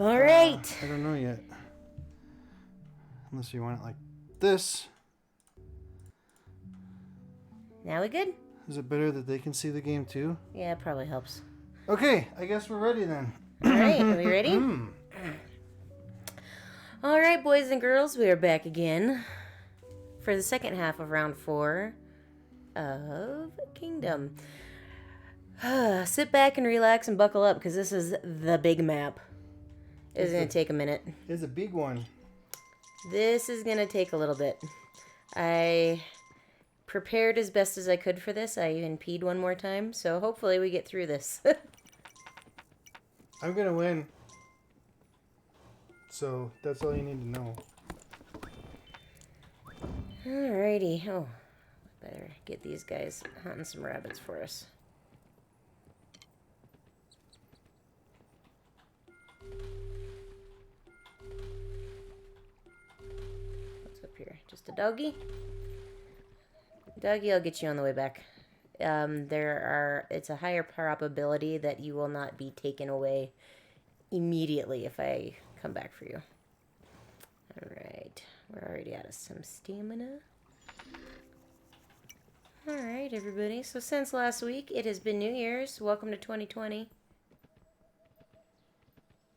All right. I don't know yet. Unless you want it like this. Now we good? Is it better that they can see the game too? Yeah, it probably helps. Okay, I guess we're ready then. All right, are we ready? All right, boys and girls, we are back again for the second half of round 4 of Kingdom. Sit back and relax and buckle up because this is the big map. It's going to take a minute. It's a big one. This is going to take a little bit. I prepared as best as I could for this. I even peed one more time, so hopefully we get through this. I'm gonna win. So that's all you need to know. Alrighty. Oh, better get these guys hunting some rabbits for us. What's up here? Just a doggy? Doggy, I'll get you on the way back. It's a higher probability that you will not be taken away immediately if I come back for you. Alright, we're already out of some stamina. Alright, everybody. So since last week, it has been New Year's. Welcome to 2020.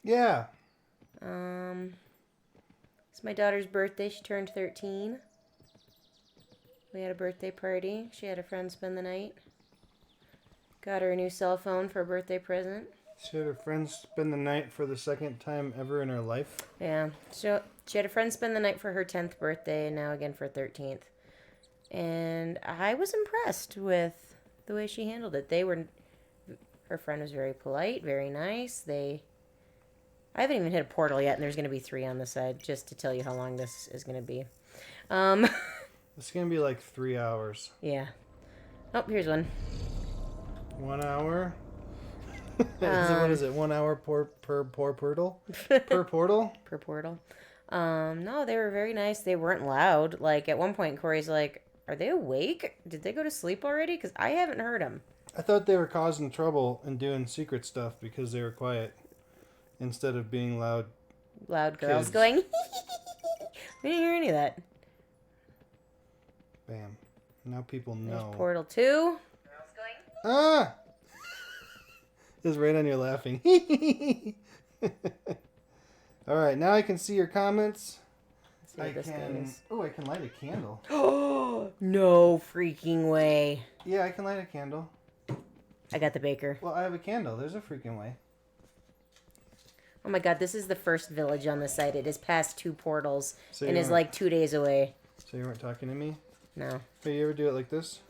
Yeah. It's my daughter's birthday. She turned 13. We had a birthday party. She had a friend spend the night. Got her a new cell phone for a birthday present. She had her friends spend the night for the second time ever in her life. Yeah. So she had a friend spend the night for her 10th birthday and now again for 13th. And I was impressed with the way she handled it. Her friend was very polite, very nice. I haven't even hit a portal yet, and there's going to be 3 on the side, just to tell you how long this is going to be. It's gonna be like 3 hours. Yeah. Oh, here's one. 1 hour? What is it? 1 hour per portal? Per portal? Per portal. No, they were very nice. They weren't loud. Like, at one point, Cory's like, are they awake? Did they go to sleep already? Because I haven't heard them. I thought they were causing trouble and doing secret stuff because they were quiet instead of being loud. Loud girls kids. going, we didn't hear any of that. Bam. Now people know. There's portal 2. Girls going, Ah! It's right on your laughing. Alright, now I can see your comments. let's see what this thing is. Oh, I can light a candle. Oh, no freaking way. Yeah, I can light a candle. I got the baker. Well, I have a candle. There's a freaking way. Oh my god, this is the first village on the site. It is past 2 portals So and you is weren't- like 2 days away. So you weren't talking to me? No. Hey, you ever do it like this?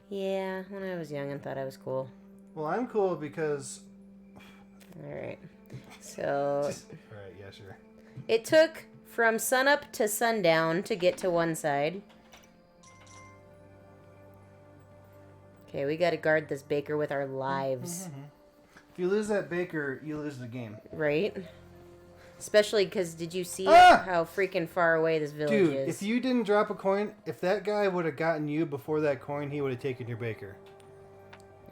Yeah, when I was young and thought I was cool. Well, I'm cool because... Alright. So, Alright, yeah, sure. it took from sunup to sundown to get to one side. Okay, we gotta guard this baker with our lives. If you lose that baker, you lose the game. Right? Especially because did you see Ah! how freaking far away this village Dude, is? if you didn't drop a coin, if that guy would have gotten you before that coin, he would have taken your baker.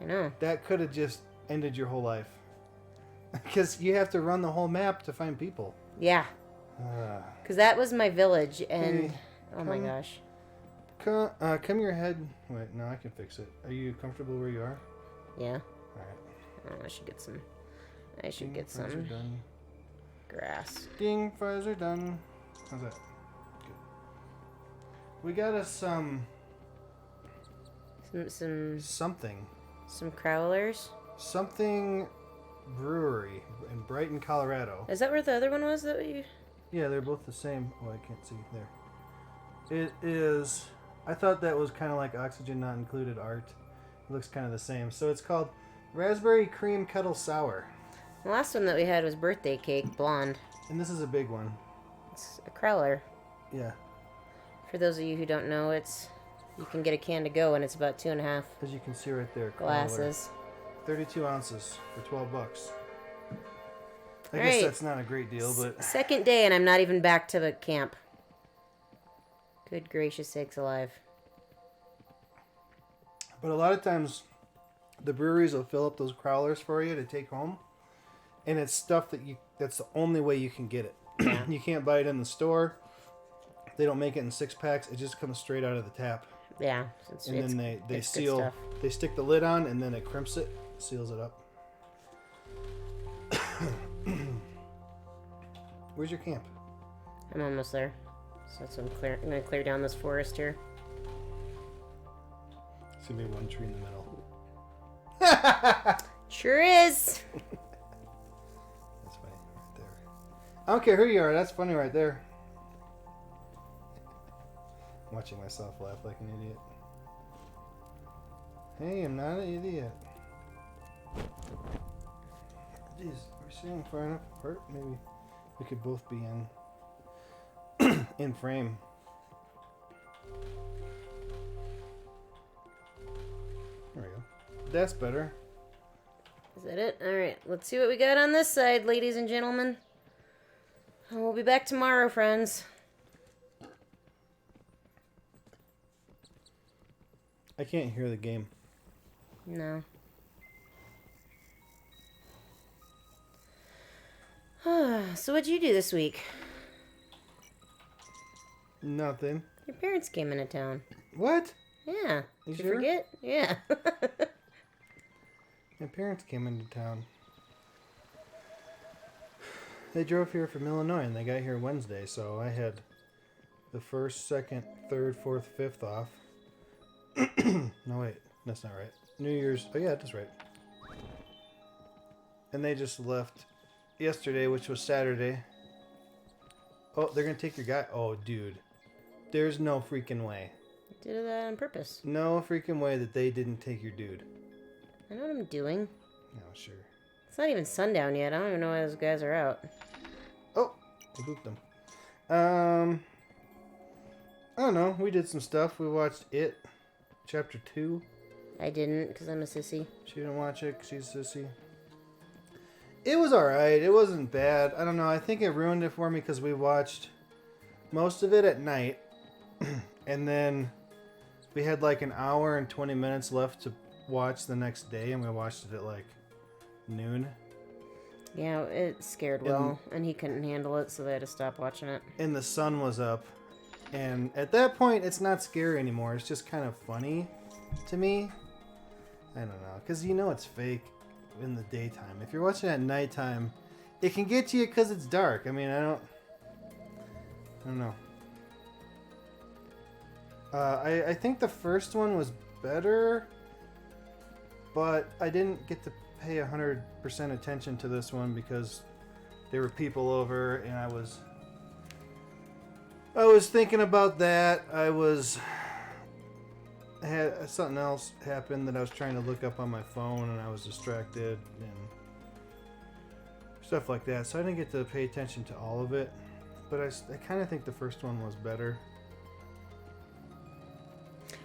I know. That could have just ended your whole life. Because you have to run the whole map to find people. Yeah. Because that was my village, and... Hey, oh my gosh. Come your head. Wait, no, I can fix it. Are you comfortable where you are? Yeah. Alright. Oh, I should get some... I should get Fries are some done. grass. Ding, fries are done. How's that? Good. We got us Some something crowlers. Something brewery in Brighton, Colorado. Is that where the other one was that you... Yeah, they're both the same. Oh, I can't see there. It is... I thought that was kind of like Oxygen Not Included art. It looks kind of the same. So it's called Raspberry Cream Kettle Sour. The last one that we had was birthday cake, blonde. And this is a big one. It's a crowler. Yeah. For those of you who don't know, it's... You can get a can to go, and it's about 2.5 As you can see right there. glasses. 32 ounces for $12. I All guess right. that's not a great deal, but... Second day, and I'm not even back to the camp. Good gracious sakes alive. But a lot of times, the breweries will fill up those crowlers for you to take home. and it's stuff that's the only way you can get it. Yeah. You can't buy it in the store. They don't make it in 6-packs. It just comes straight out of the tap. Yeah. And then they it's good seal. stuff. They stick the lid on, and then it crimps it, seals it up. Where's your camp? I'm almost there. So I'm going to clear down this forest here. It's gonna be one tree in the middle. Sure is. That's funny, right there. I don't care who you are. That's funny right there. I'm watching myself laugh like an idiot. Hey, I'm not an idiot. Jeez, we're sitting far enough apart. Maybe we could both be in frame. There we go. That's better. Is that it? Alright, let's see what we got on this side, ladies and gentlemen. We'll be back tomorrow, friends. I can't hear the game. No. So what'd you do this week? Nothing. Your parents came into town. What? Yeah. You Did you sure? forget? Yeah. My parents came into town. They drove here from Illinois and they got here Wednesday, so I had the 1st, 2nd, 3rd, 4th, 5th off. No, wait. That's not right. New Year's. Oh, yeah, that's right. And they just left yesterday, which was Saturday. Oh, they're going to take your guy. Oh, dude. There's no freaking way. Did that on purpose. No freaking way that they didn't take your dude. I know what I'm doing. No, sure. It's not even sundown yet. I don't even know why those guys are out. Oh, I booped them. I don't know. We did some stuff. We watched It, Chapter 2. I didn't, because I'm a sissy. She didn't watch it 'cause she's a sissy. It was alright. It wasn't bad. I don't know. I think it ruined it for me because we watched most of it at night. And then we had like an hour and 20 minutes left to watch the next day. And we watched it at like noon. Yeah, it scared Will, and he couldn't handle it, so they had to stop watching it. And the sun was up. And at that point, it's not scary anymore. It's just kind of funny to me. I don't know. Because you know it's fake in the daytime. If you're watching at nighttime, it can get to you because it's dark. I mean, I don't know. I think the first one was better, but I didn't get to pay 100% attention to this one because there were people over and I was thinking about that. I had something else happen that I was trying to look up on my phone and I was distracted and stuff like that. So I didn't get to pay attention to all of it, but I kind of think the first one was better.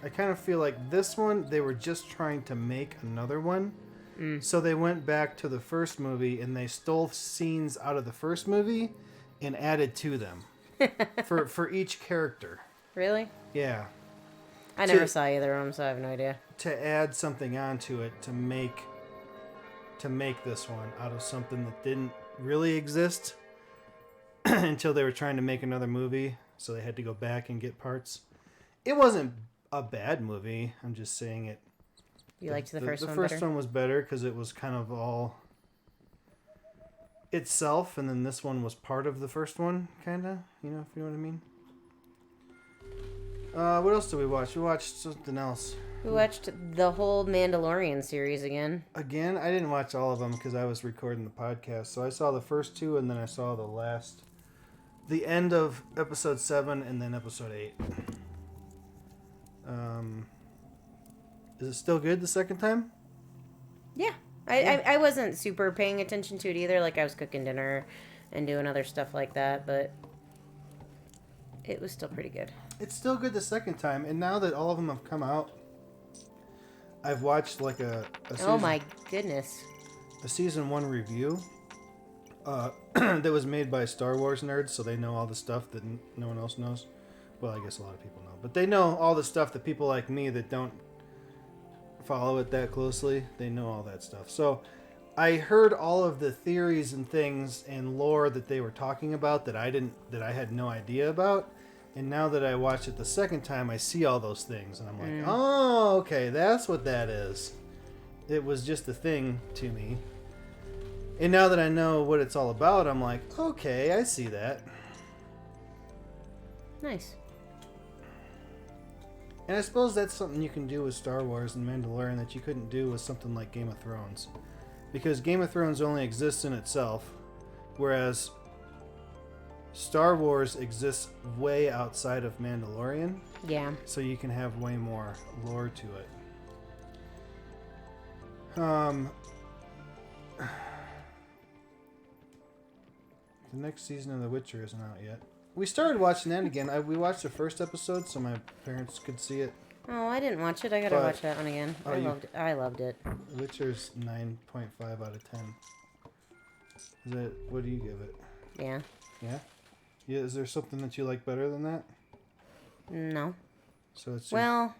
I kind of feel like this one, they were just trying to make another one. So they went back to the first movie and they stole scenes out of the first movie and added to them for each character. Really? Yeah. I never saw either of them, so I have no idea. To add something onto it to make this one out of something that didn't really exist until they were trying to make another movie, so they had to go back and get parts. It wasn't a bad movie. I'm just saying it. You liked the first one better? The first better? one was better because it was kind of all itself, and then this one was part of the first one, kind of. You know, if you know what I mean. What else did we watch? We watched something else. We watched the whole Mandalorian series again. Again? I didn't watch all of them because I was recording the podcast. So I saw the first two, and then I saw the end of episode 7, and then episode 8. Is it still good the second time? Yeah. I wasn't super paying attention to it either. Like, I was cooking dinner and doing other stuff like that, but it was still pretty good. It's still good the second time, and now that all of them have come out, I've watched like a season, oh my goodness. a season 1 review that was made by Star Wars nerds, so they know all the stuff that no one else knows. Well, I guess a lot of people know, but they know all the stuff that people like me that don't follow it that closely, they know all that stuff. So I heard all of the theories and things and lore that they were talking about that I had no idea about. And now that I watched it the second time, I see all those things and I'm like, "Oh, okay, that's what that is." It was just a thing to me. And now that I know what it's all about, I'm like, "Okay, I see that." Nice. And I suppose that's something you can do with Star Wars and Mandalorian that you couldn't do with something like Game of Thrones. Because Game of Thrones only exists in itself, whereas Star Wars exists way outside of Mandalorian, Yeah. so you can have way more lore to it. The next season of The Witcher isn't out yet. We started watching that again. We watched the first episode so my parents could see it. Oh, I didn't watch it. I gotta But- watch that one again. Oh, I loved it. The Witcher's 9.5 out of 10. Is that, what do you give it? Yeah. Yeah? Yeah, is there something that you like better than that? No. So it's just, Well,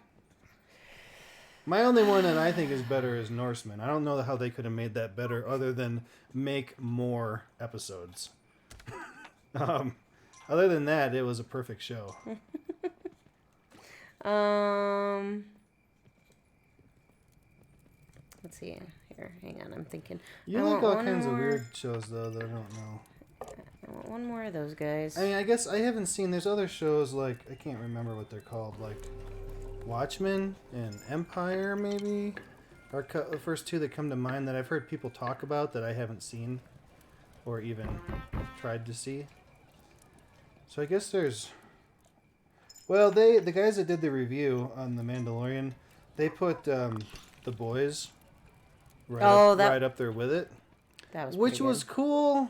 my only one that I think is better is Norseman. I don't know how they could have made that better other than make more episodes. Other than that, it was a perfect show. let's see. Here, hang on. I'm thinking. You I like want all one kinds of more. weird shows, though, that I don't know. I want one more of those guys. I mean, I guess I haven't seen, there's other shows like, I can't remember what they're called, like Watchmen and Empire, maybe? Are the first two that come to mind that I've heard people talk about that I haven't seen or even tried to see. So I guess there's... Well, the guys that did the review on The Mandalorian, they put The Boys right up there with it. That was Which pretty was good. cool.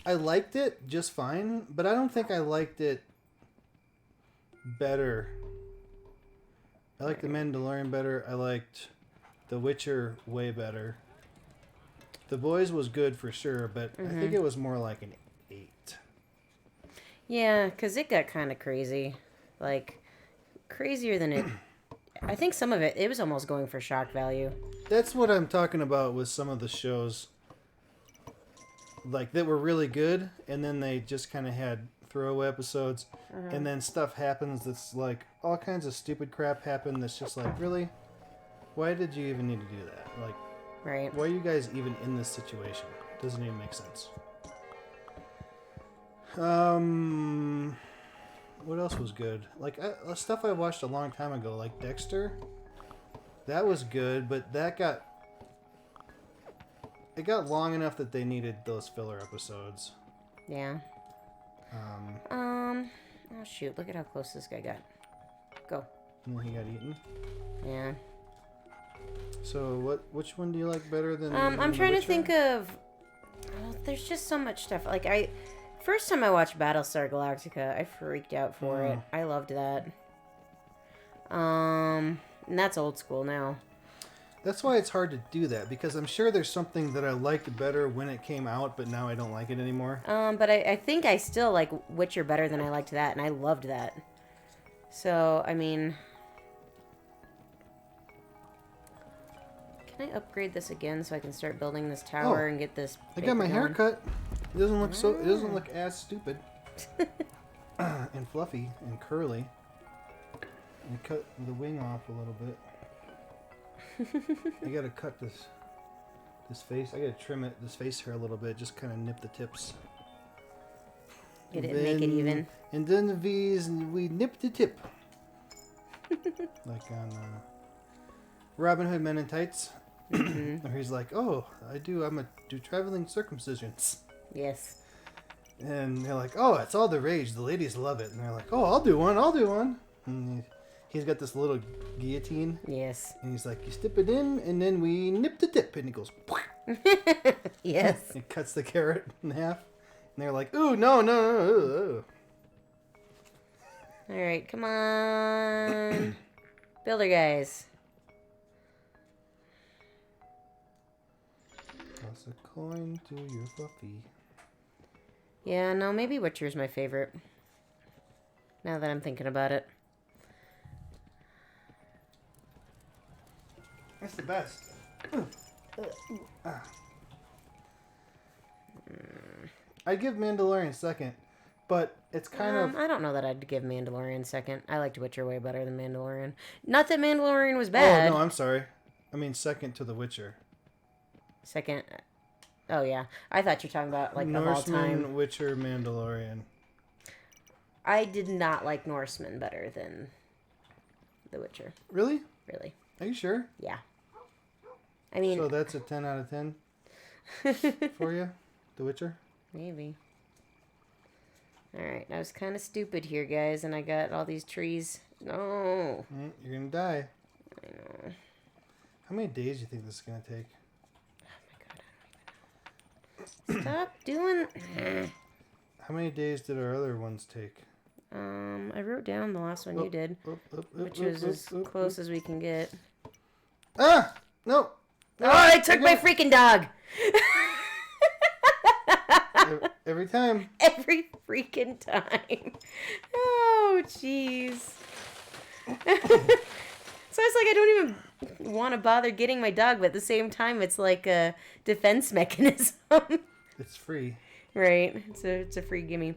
I liked it just fine, but I don't think I liked it better. I liked The Mandalorian better. I liked The Witcher way better. The Boys was good for sure, but I think it was more like an 8. Yeah, because it got kind of crazy. Like, crazier than it... I think some of it was almost going for shock value. That's what I'm talking about with some of the shows. Like, that were really good, and then they just kind of had throwaway episodes, and then stuff happens that's like, all kinds of stupid crap happened that's just like, really? Why did you even need to do that? Like, Right. why are you guys even in this situation? Doesn't even make sense. What else was good? Like, stuff I watched a long time ago, like Dexter. That was good, but it got long enough that they needed those filler episodes. Yeah. Oh, shoot. Look at how close this guy got. Go. And then he got eaten. Yeah. So which one do you like better than? I'm The trying to Witcher? think of... Oh, there's just so much stuff. Like, First time I watched Battlestar Galactica, I freaked out for it. I loved that. And that's old school now. That's why it's hard to do that, because I'm sure there's something that I liked better when it came out, but now I don't like it anymore. But I think I still like Witcher better than I liked that, and I loved that. So, I mean... Can I upgrade this again so I can start building this tower and get this I got my paper hair going? cut. It doesn't look so. It doesn't look as stupid and fluffy and curly. And cut the wing off a little bit. I gotta cut this face. I gotta trim this face hair a little bit. Just kind of nip the tips. Get it, make it even. And then the V's, and we nip the tip. Like on Robin Hood Men in Tights. Where he's like, "Oh, I'm a do traveling circumcisions." Yes. And they're like, "Oh, it's all the rage. The ladies love it." And they're like, "Oh, I'll do one. And he's got this little guillotine. Yes. And he's like, "You step it in, and then we nip the tip." And he goes, Yes. and cuts the carrot in half. And they're like, "Ooh, no. All right, come on. Builder guys. Toss a coin to your puppy." Yeah, no, maybe Witcher's my favorite. Now that I'm thinking about it. That's the best. I give Mandalorian second, but it's kind of... I don't know that I'd give Mandalorian second. I liked Witcher way better than Mandalorian. Not that Mandalorian was Oh, bad. no, I'm sorry. I mean second to The Witcher. Second. Oh, yeah. I thought you were talking about, like, of all Norseman, time. Witcher, Mandalorian. I did not like Norseman better than The Witcher. Really? Really. Are you sure? Yeah. I mean... So that's a 10 out of 10 for you? The Witcher? Maybe. Alright, I was kind of stupid here, guys, and I got all these trees. No. You're going to die. I know. How many days do you think this is going to take? Oh my god, I don't even know. Stop doing... How many days did our other ones take? I wrote down the last one you did, which was as close as we can get. Ah! No! Oh, I took my freaking dog! Every time. Every freaking time. Oh, jeez. So it's like I don't even want to bother getting my dog, but at the same time, it's like a defense mechanism. It's free. Right. It's a free gimme.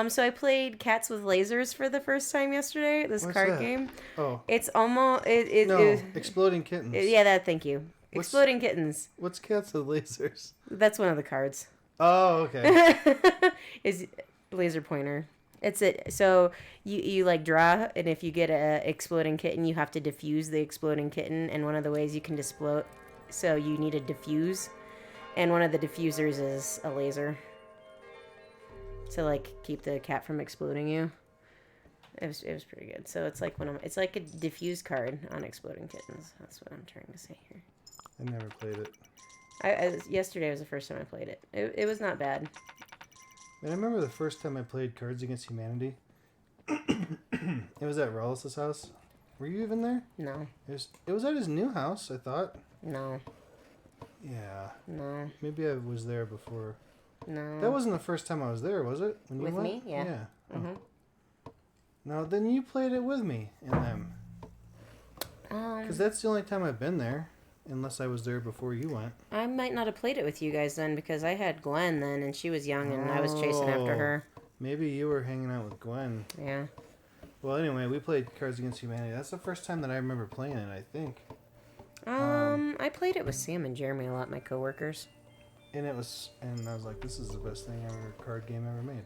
So I played Cats with Lasers for the first time yesterday. This What's card that? game. Oh. It's almost Exploding Kittens. yeah, that. Thank you. Exploding Kittens. What's Cats with Lasers? That's one of the cards. Oh, okay. Is laser pointer. It's it. So you like draw, and if you get a exploding kitten, you have to defuse the exploding kitten. And one of the ways you can explode, so you need a diffuse, and one of the diffusers is a laser. To like keep the cat from exploding you. It was pretty good. So it's like it's like a diffuse card on exploding kittens. That's what I'm trying to say here. I never played it. Yesterday was the first time I played it. It was not bad. And I remember the first time I played Cards Against Humanity. It was at Rollis' house. Were you even there? No. It was at his new house, I thought. No. Yeah. No. Maybe I was there before. No. That wasn't the first time I was there, was it? When you With went? me? Yeah. Yeah. Mhm. No, then you played it with me and them. Because that's the only time I've been there. Unless I was there before you went. I might not have played it with you guys then because I had Gwen then and she was young and I was chasing after her. Maybe you were hanging out with Gwen. Yeah. Well, anyway, we played Cards Against Humanity. That's the first time that I remember playing it, I think. I played it with Sam and Jeremy a lot, my coworkers. And I was like, this is the best thing ever, card game ever made.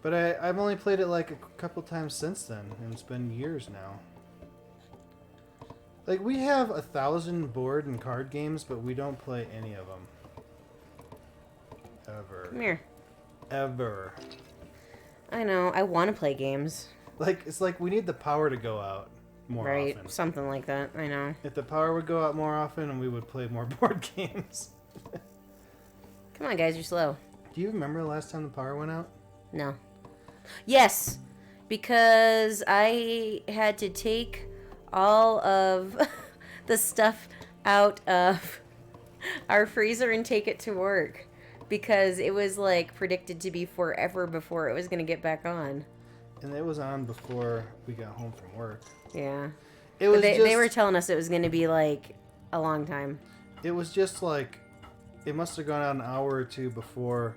But I've only played it like a couple times since then, and it's been years now. Like, we have 1,000 board and card games, but we don't play any of them. Ever. Come here. Ever. I know. I want to play games. Like, it's like we need the power to go out more right. often. Something like that. I know. If the power would go out more often, and we would play more board games. Come on, guys. You're slow. Do you remember the last time the power went out? No. Yes. Because I had to take all of the stuff out of our freezer and take it to work because it was like predicted to be forever before it was going to get back on. And it was on before we got home from work. Yeah. It was they were telling us it was going to be like a long time. It was just like, it must have gone out an hour or two before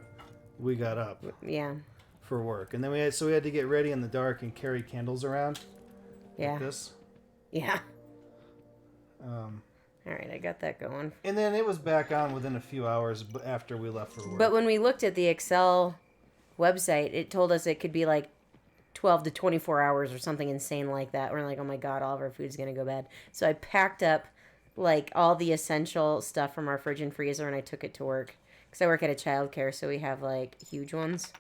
we got up. Yeah. For work. And then we had to get ready in the dark and carry candles around. Yeah. Like this. Yeah. All right, I got that going. And then it was back on within a few hours after we left for work. But when we looked at the Excel website, it told us it could be like 12 to 24 hours or something insane like that. We're like, oh my God, all of our food's going to go bad. So I packed up like all the essential stuff from our fridge and freezer and I took it to work. Because I work at a childcare, so we have like huge ones.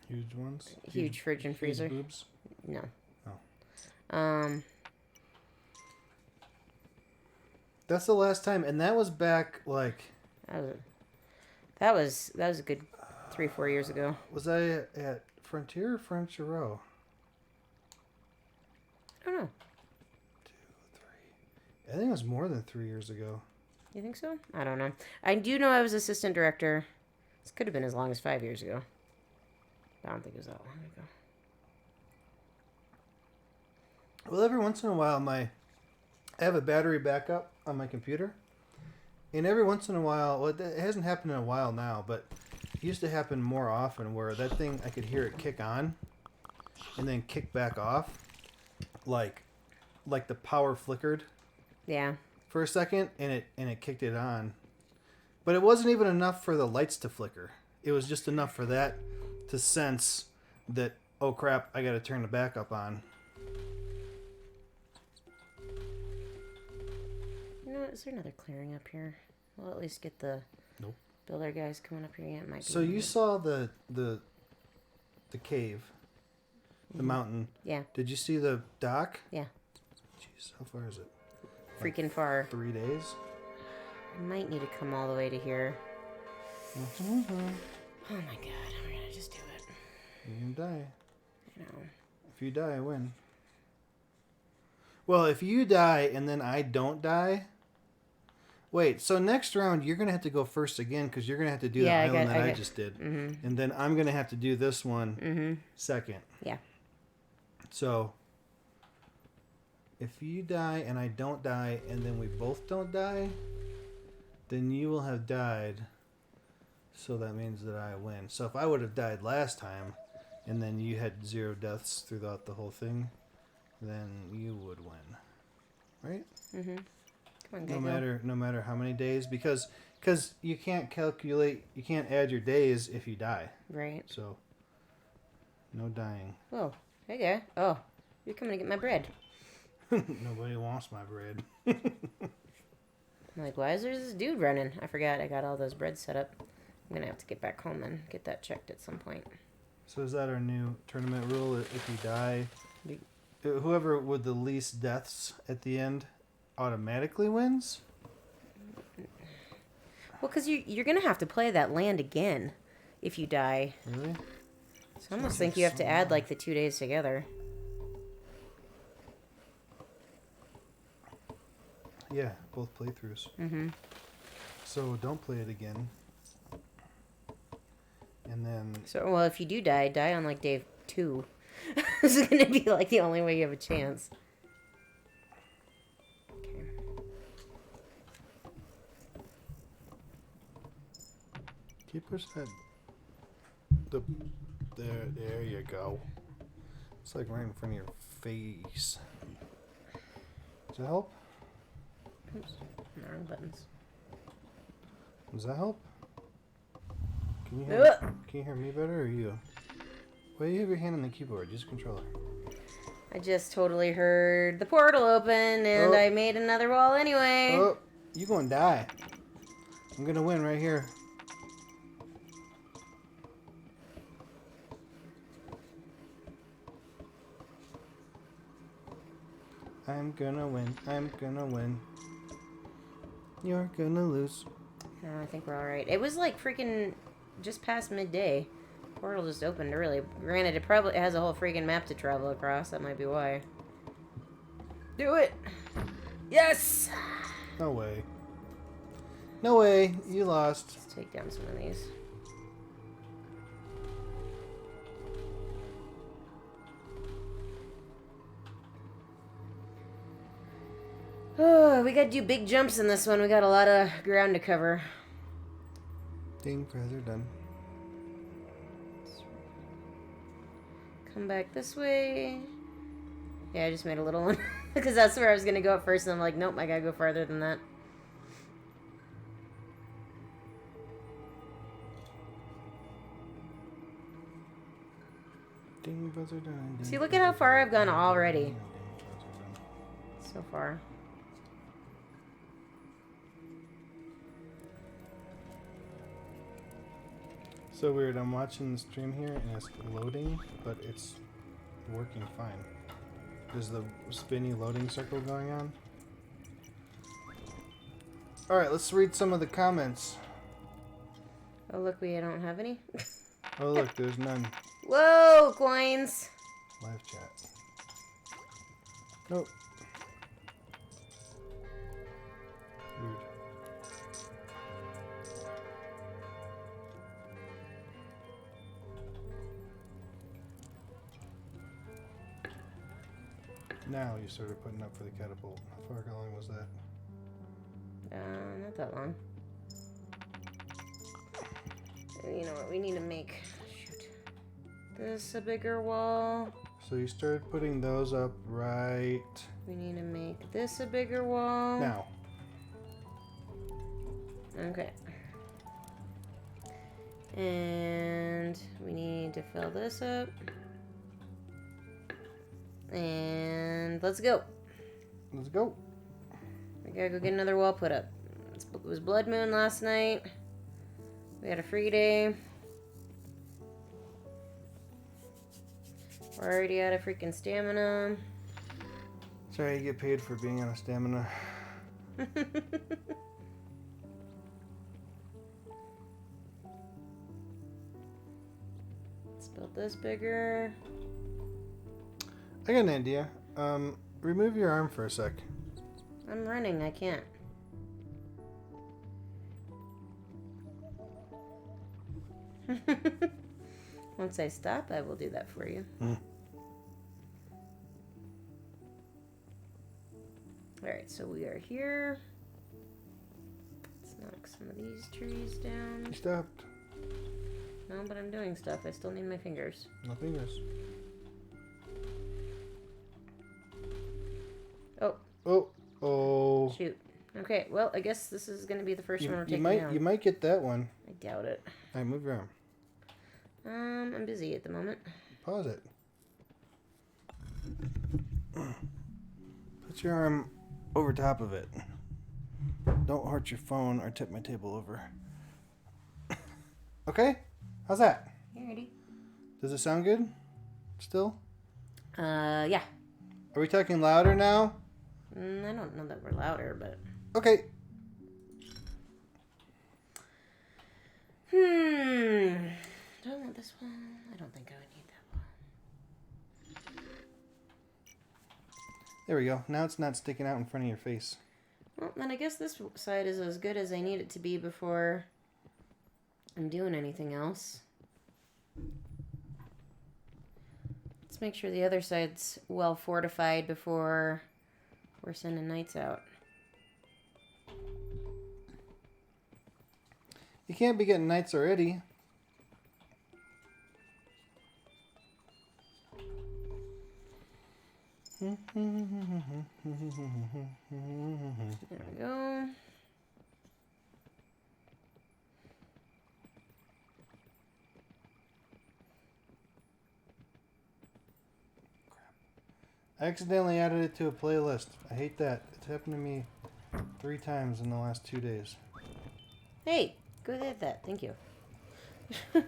Huge ones? Huge fridge and freezer. Huge boobs? No. Oh. That's the last time, and that was back like. That was a good 3-4 years ago. Was I at Frontier or French Row? I don't know. 2, 3. I think it was more than 3 years ago. You think so? I don't know. I do know I was assistant director. This could have been as long as 5 years ago. I don't think it was that long ago. Well, every once in a while, my I have a battery backup on my computer. And every once in a while, well, it hasn't happened in a while now, but it used to happen more often where that thing, I could hear it kick on and then kick back off. Like the power flickered Yeah. for a second and it kicked it on. But it wasn't even enough for the lights to flicker. It was just enough for that to sense that, oh crap, I got to turn the backup on. You know, is there another clearing up here? We'll at least get the builder guys coming up here. Yeah, it might be. So you saw the cave, the mountain. Yeah. Did you see the dock? Yeah. Jeez, how far is it? Freaking far. 3 days? I might need to come all the way to here. Mm-hmm. Oh my god, we're gonna just do it. You can die. I know. If you die, I win. Well, if you die and then I don't die... Wait, so next round you're going to have to go first again because you're going to have to do the island I just did. Mm-hmm. And then I'm going to have to do this one second. Yeah. So, if you die and I don't die and then we both don't die, then you will have died. So that means that I win. So if I would have died last time and then you had 0 deaths throughout the whole thing, then you would win. Right? Mm-hmm. Come on, No matter how many days, because you can't calculate, you can't add your days if you die. Right. So, no dying. Whoa. Hey, guy. Oh, you're coming to get my bread. Nobody wants my bread. I'm like, why is there this dude running? I forgot I got all those breads set up. I'm going to have to get back home and get that checked at some point. So is that our new tournament rule? If you die, whoever with the least deaths at the end automatically wins? Well, because you're going to have to play that land again if you die. Really? So I almost think you have to add like the 2 days together. Yeah, both playthroughs. Mm-hmm. So don't play it again. And then... So, well, if you do die on like day 2. This is going to be like the only way you have a chance. Can you push that? There you go. It's like right in front of your face. Does that help? Oops, wrong buttons. Does that help? Can you hear me better or you? Why do you have your hand on the keyboard? Use a controller. I just totally heard the portal open and I made another wall anyway. Oh, you gonna die. I'm gonna win right here. I'm gonna win. I'm gonna win. You're gonna lose. I think we're alright. It was like freaking just past midday. Portal just opened early. Granted, it probably has a whole freaking map to travel across. That might be why. Do it! Yes! No way. No way. You lost. Let's take down some of these. Oh, we gotta do big jumps in this one. We got a lot of ground to cover. Dang, prayers are done. Come back this way. Yeah, I just made a little one. Because that's where I was gonna go at first, and I'm like, nope, I gotta go farther than that. Ding, prayers are done. See, look at how far I've gone already. So far. So weird. I'm watching the stream here and it's loading, but it's working fine. There's the spinny loading circle going on. Alright, let's read some of the comments. Oh, look, we don't have any. Oh, look, there's none. Whoa, coins. Live chat. Nope. Weird. Now you started putting up for the catapult. How long was that? Not that long. You know what? We need to make this a bigger wall. So you started putting those up right We need to make this a bigger wall. now. Okay. And we need to fill this up. And let's go. Let's go. We gotta go get another wall put up. It was Blood Moon last night. We had a free day. We're already out of freaking stamina. Sorry, you get paid for being on a stamina. Let's build this bigger. I got an idea. Remove your arm for a sec. I'm running, I can't. Once I stop, I will do that for you. Alright, so we are here. Let's knock some of these trees down. You stopped. No, but I'm doing stuff. I still need my fingers. No fingers. Oh, Oh. shoot. Okay, well, I guess this is going to be the first one we're taking down. You might get that one. I doubt it. All right, move your arm. I'm busy at the moment. Pause it. Put your arm over top of it. Don't hurt your phone or tip my table over. Okay? How's that? You ready? Does it sound good? Still? Yeah. Are we talking louder now? I don't know that we're louder, but... Okay. Do I want this one? I don't think I would need that one. There we go. Now it's not sticking out in front of your face. Well, then I guess this side is as good as I need it to be before I'm doing anything else. Let's make sure the other side's well fortified before we're sending knights out. You can't be getting knights already. There we go. I accidentally added it to a playlist. I hate that. It's happened to me 3 times in the last 2 days. Hey, go get that. Thank you. I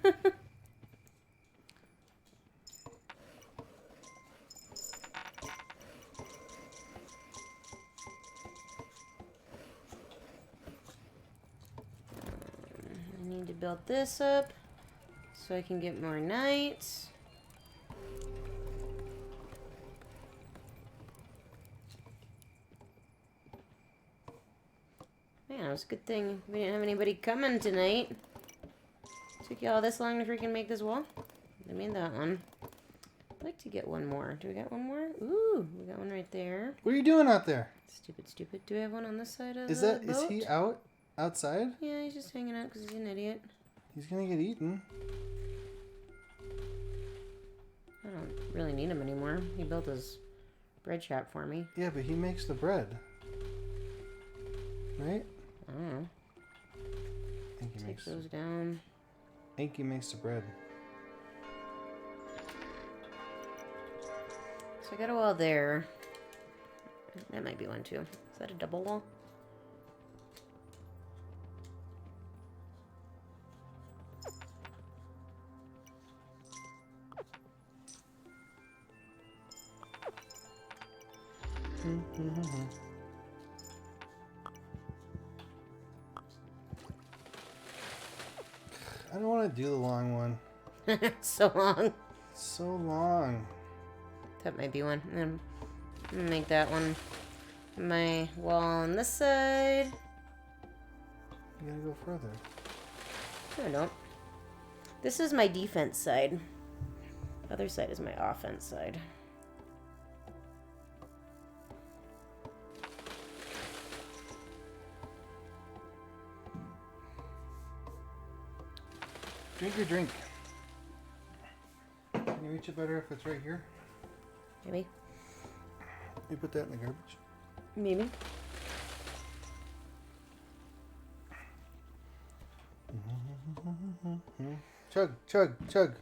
need to build this up so I can get more knights. Man, it was a good thing we didn't have anybody coming tonight. Took you all this long to freaking make this wall? I made that one. I'd like to get one more. Do we got one more? Ooh, we got one right there. What are you doing out there? Stupid, stupid. Do we have one on this side of Is the that is he boat? outside? Yeah, he's just hanging out because he's an idiot. He's gonna get eaten. I don't really need him anymore. He built his bread shop for me. Yeah, but he makes the bread. Right? I don't know. I think he Take makes those down. I think he makes the bread. So I got a wall there. That might be one too. Is that a double wall? I don't want to do the long one. So long. It's so long. That might be one. And then make that one my wall on this side. You gotta go further. No, I don't. This is my defense side. Other side is my offense side. Drink your drink. Can you reach it better if it's right here? Maybe. You put that in the garbage. Maybe. Chug, chug, chug.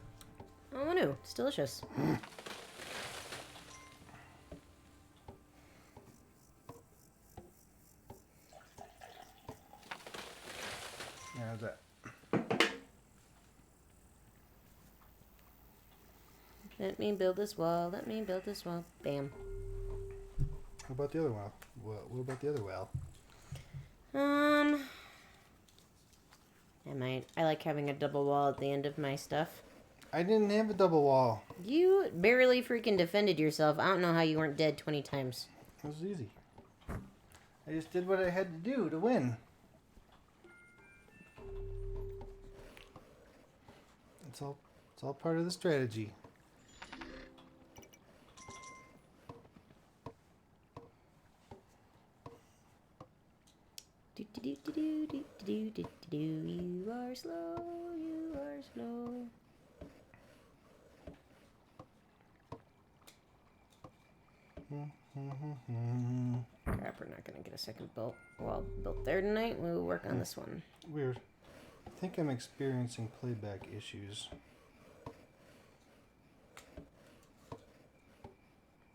Oh no, it's delicious. Yeah, how's that? Let me build this wall. Let me build this wall. Bam. What about the other well? What about the other well? I like having a double wall at the end of my stuff. I didn't have a double wall. You barely freaking defended yourself. I don't know how you weren't dead 20 times. It was easy. I just did what I had to do to win. It's all part of the strategy. You are slow, you are slow. Crap, we're not gonna get a second wall built there tonight. We'll work on this one. Weird. I think I'm experiencing playback issues.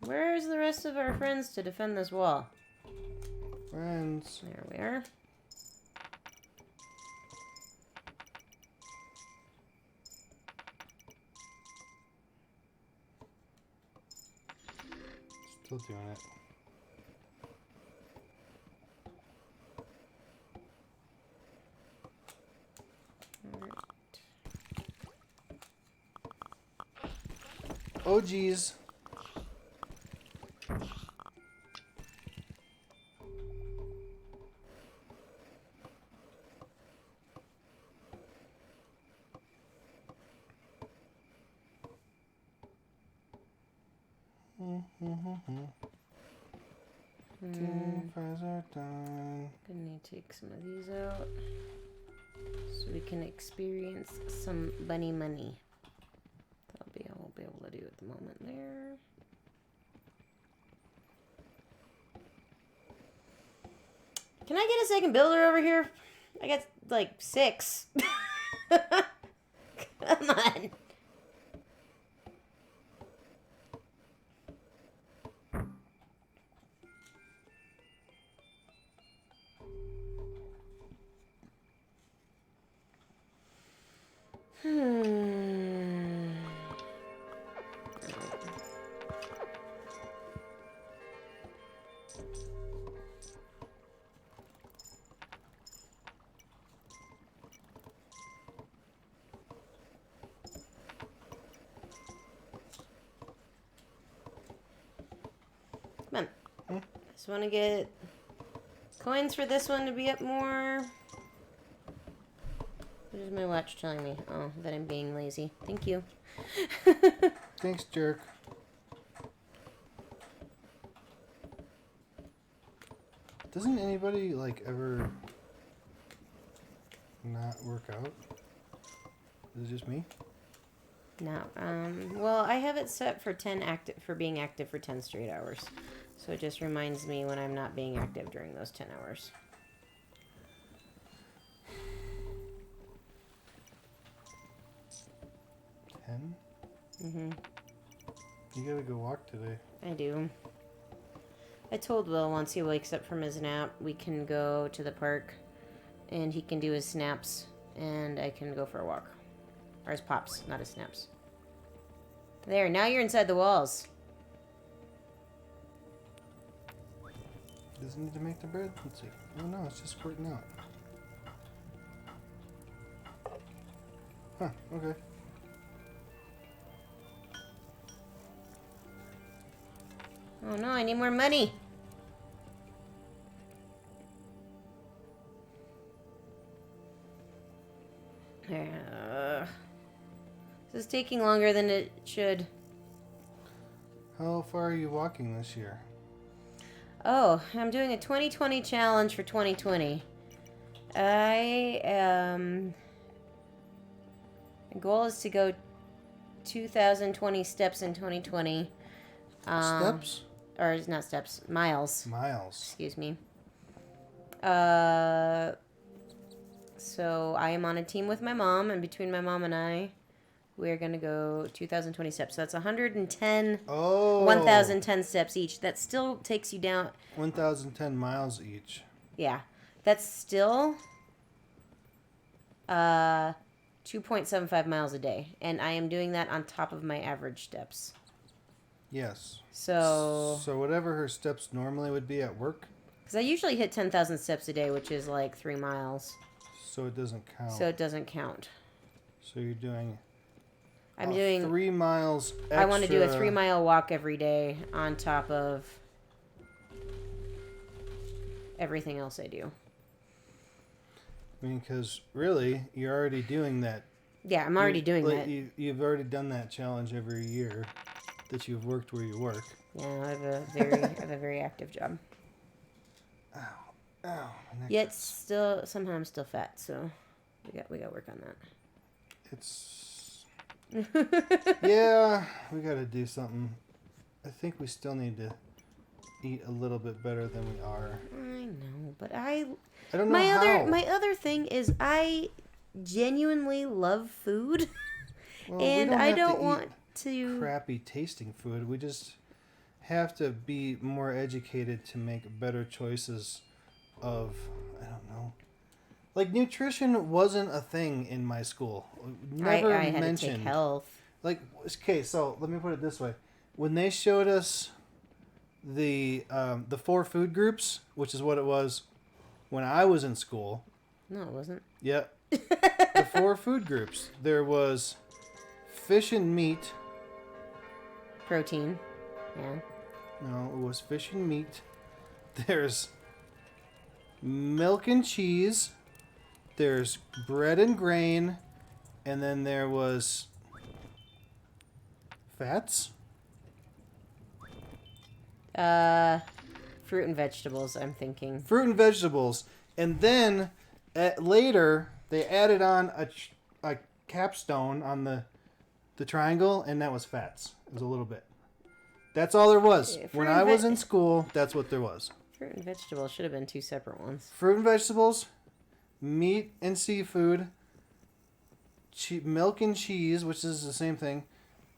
Where's the rest of our friends to defend this wall? Friends. There we are. Still doing it. Oh geez. Fries are done. Gonna need to take some of these out so we can experience some bunny money. That'll be all we'll be able to do at the moment there. Can I get a second builder over here? I got like 6. Come on. Come on. Just want to get coins for this one to be up more. What is my watch telling me? Oh, that I'm being lazy. Thank you. Thanks, jerk. Doesn't anybody like ever not work out? Is it just me? No. Well, I have it set for being active for 10 straight hours. So it just reminds me when I'm not being active during those 10 hours. You gotta go walk today. I do. I told Will once he wakes up from his nap, we can go to the park and he can do his snaps and I can go for a walk. Or his pops, not his snaps. There, now you're inside the walls. Does it need to make the bread? Let's see. Oh no, it's just squirting out. Huh, okay. Oh no, I need more money. This is taking longer than it should. How far are you walking this year? Oh, I'm doing a 2020 challenge for 2020. I am My goal is to go 2,020 steps in 2020. Steps? Or not steps, miles. Miles. Excuse me. So I am on a team with my mom, and between my mom and I, we're going to go 2,020 steps. So that's 110, 1,010 steps each. That still takes you down. 1,010 miles each. Yeah. That's still 2.75 miles a day. And I am doing that on top of my average steps. Yes. So whatever her steps normally would be at work. Because I usually hit 10,000 steps a day, which is like 3 miles. So it doesn't count. So it doesn't count. So you're doing... I'm doing 3 miles extra. I want to do a 3-mile walk every day on top of everything else I do. I mean, because really, you're already doing that. Yeah, I'm already doing that. You've already done that challenge every year that you've worked where you work. Yeah, I have a very active job. Ow, my neck Yet hurts. still somehow I'm still fat, so we got work on that. It's yeah, we got to do something. I think we still need to eat a little bit better than we are. I know, but I don't know how. My other thing is I genuinely love food, Well, and I don't want to crappy tasting food. We just have to be more educated to make better choices of, I don't know. Like, nutrition wasn't a thing in my school. Never I had mentioned. to take health. Like, okay, so let me put it this way. When they showed us the 4 food groups, which is what it was when I was in school. No, it wasn't. Yeah. The 4 food groups. There was fish and meat. Protein. Yeah. No, it was fish and meat. There's milk and cheese. There's bread and grain. And then there was fats. Fruit and vegetables, I'm thinking. Fruit and vegetables. And then later they added on a capstone on the triangle, and that was fats. It was a little bit. That's all there was. Yeah, when I was in school, that's what there was. Fruit and vegetables should have been 2 separate ones. Fruit and vegetables, meat and seafood, milk and cheese, which is the same thing.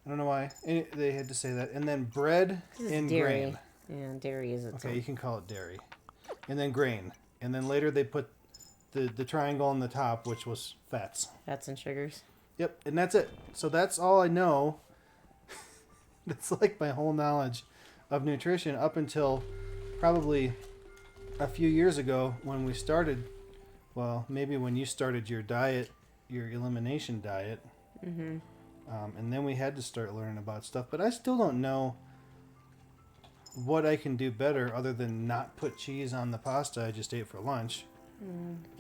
I don't know why they had to say that. And then bread and dairy. grain. Yeah, dairy is its Okay, own. you can call it dairy. And then grain. And then later they put the triangle on the top, which was fats. Fats and sugars. Yep, and that's it. So that's all I know. That's like my whole knowledge of nutrition up until probably a few years ago when we started, well, maybe when you started your diet, your elimination diet. Mm-hmm. And then we had to start learning about stuff. But I still don't know what I can do better other than not put cheese on the pasta I just ate for lunch.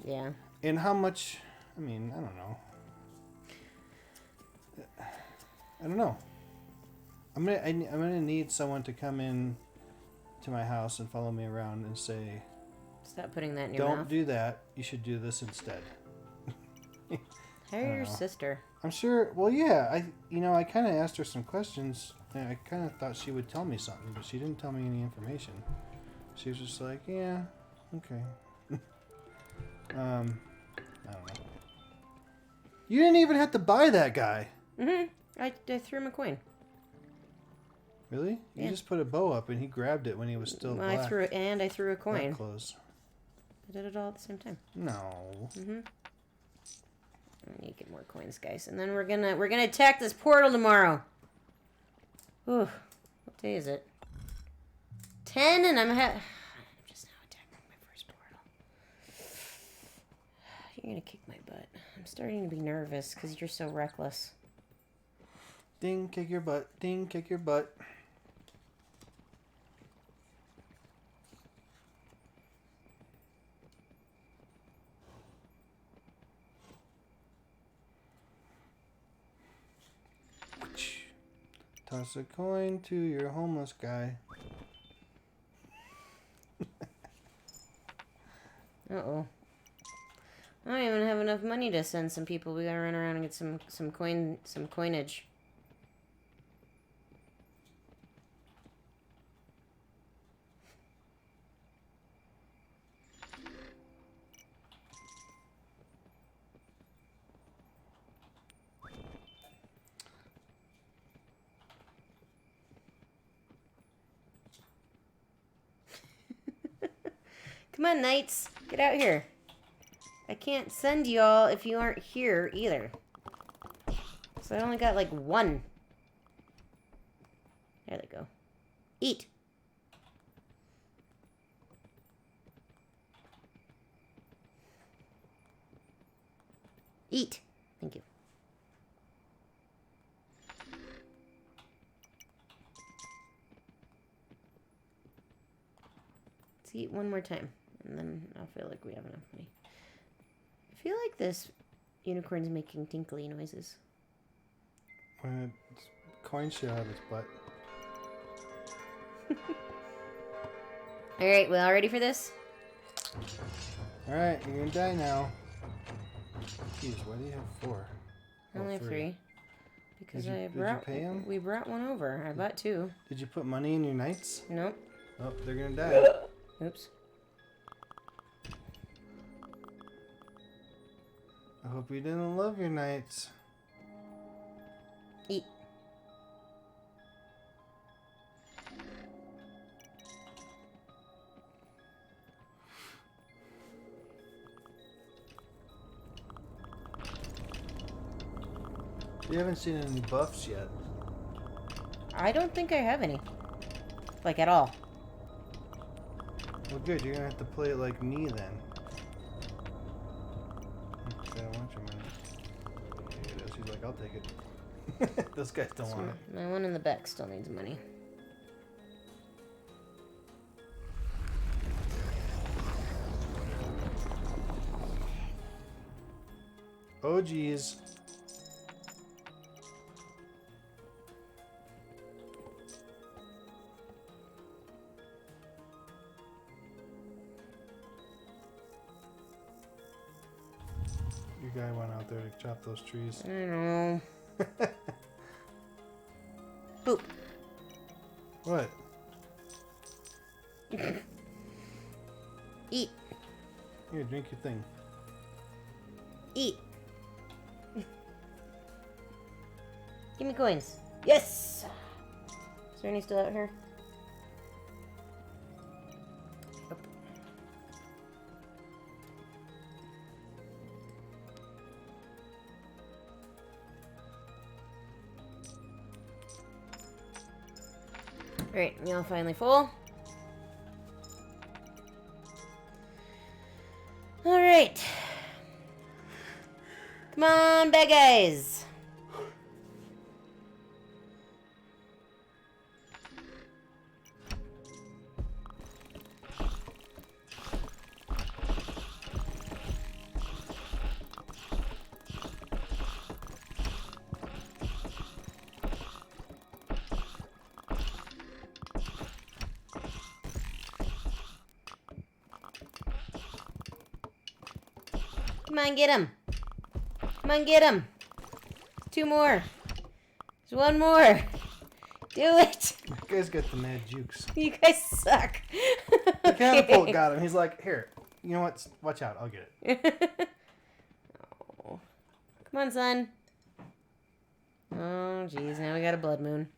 Yeah. And how much, I mean, I don't know. I don't know. I'm gonna need someone to come in to my house and follow me around and say, Stop putting that in your don't mouth. do that. You should do this instead. Hire your know. sister. I'm sure. Well, yeah. I kind of asked her some questions, and I kind of thought she would tell me something, but she didn't tell me any information. She was just like, yeah, okay. I don't know. You didn't even have to buy that guy. Mm-hmm. I threw him a coin. Really? Yeah. You just put a bow up, and he grabbed it when he was still black. I threw a Black coin. clothes. I did it all at the same time. No. Mm-hmm. I need to get more coins, guys, and then we're gonna attack this portal tomorrow. Ooh, what day is it? 10, and I'm just now attacking my first portal. You're gonna kick my butt. I'm starting to be nervous because you're so reckless. Ding, kick your butt. Ding, kick your butt. Toss a coin to your homeless guy. Uh-oh. I don't even have enough money to send some people. We gotta run around and get some coinage. Come on, knights. Get out here. I can't send y'all if you aren't here either. So I only got like one. There they go. Eat. Eat. Thank you. Let's eat one more time. And then I'll feel like we have enough money. I feel like this unicorn's making tinkly noises. Coin shit out of its butt. Alright, we all ready for this? Alright, you're gonna die now. Jeez, why do you have 4? Only 3. Because did you pay him? We brought one over. I bought 2. Did you put money in your knights? Nope. Oh, they're gonna die. Oops. I hope you didn't love your knights. Eat. You haven't seen any buffs yet. I don't think I have any. Like, at all. Well, good. You're gonna have to play it like me then. I don't want your money. Here it is. He's like, I'll take it. Those guys don't want it. My one in the back still needs money. Oh, geez. Your guy went out there to chop those trees. I know. Boop. What? Eat. Here, drink your thing. Eat. Give me coins. Yes! Is there any still out here? Nope. Alright, meal finally full. Alright. Come on, bad guys. Come on, get him. Come on, get him. 2 more. There's 1 more. Do it. You guys got the mad jukes. You guys suck. The catapult got him. He's like, here, you know what? Watch out. I'll get it. Oh. Come on, son. Oh, jeez. Now we got a blood moon.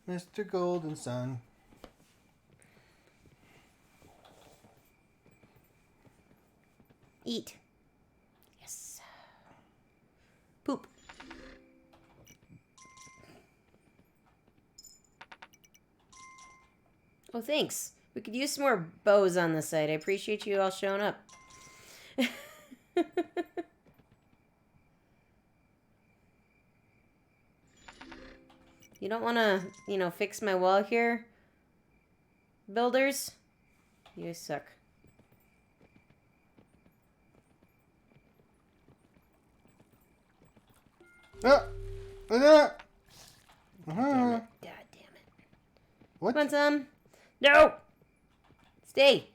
Mr. Golden Sun. Eat. Yes. Poop. Oh, thanks. We could use some more bows on the site. I appreciate you all showing up. You don't want to, fix my wall here? Builders? You guys suck. Ah! Ah! God damn it. God damn it. What? Come on, son. No! Stay.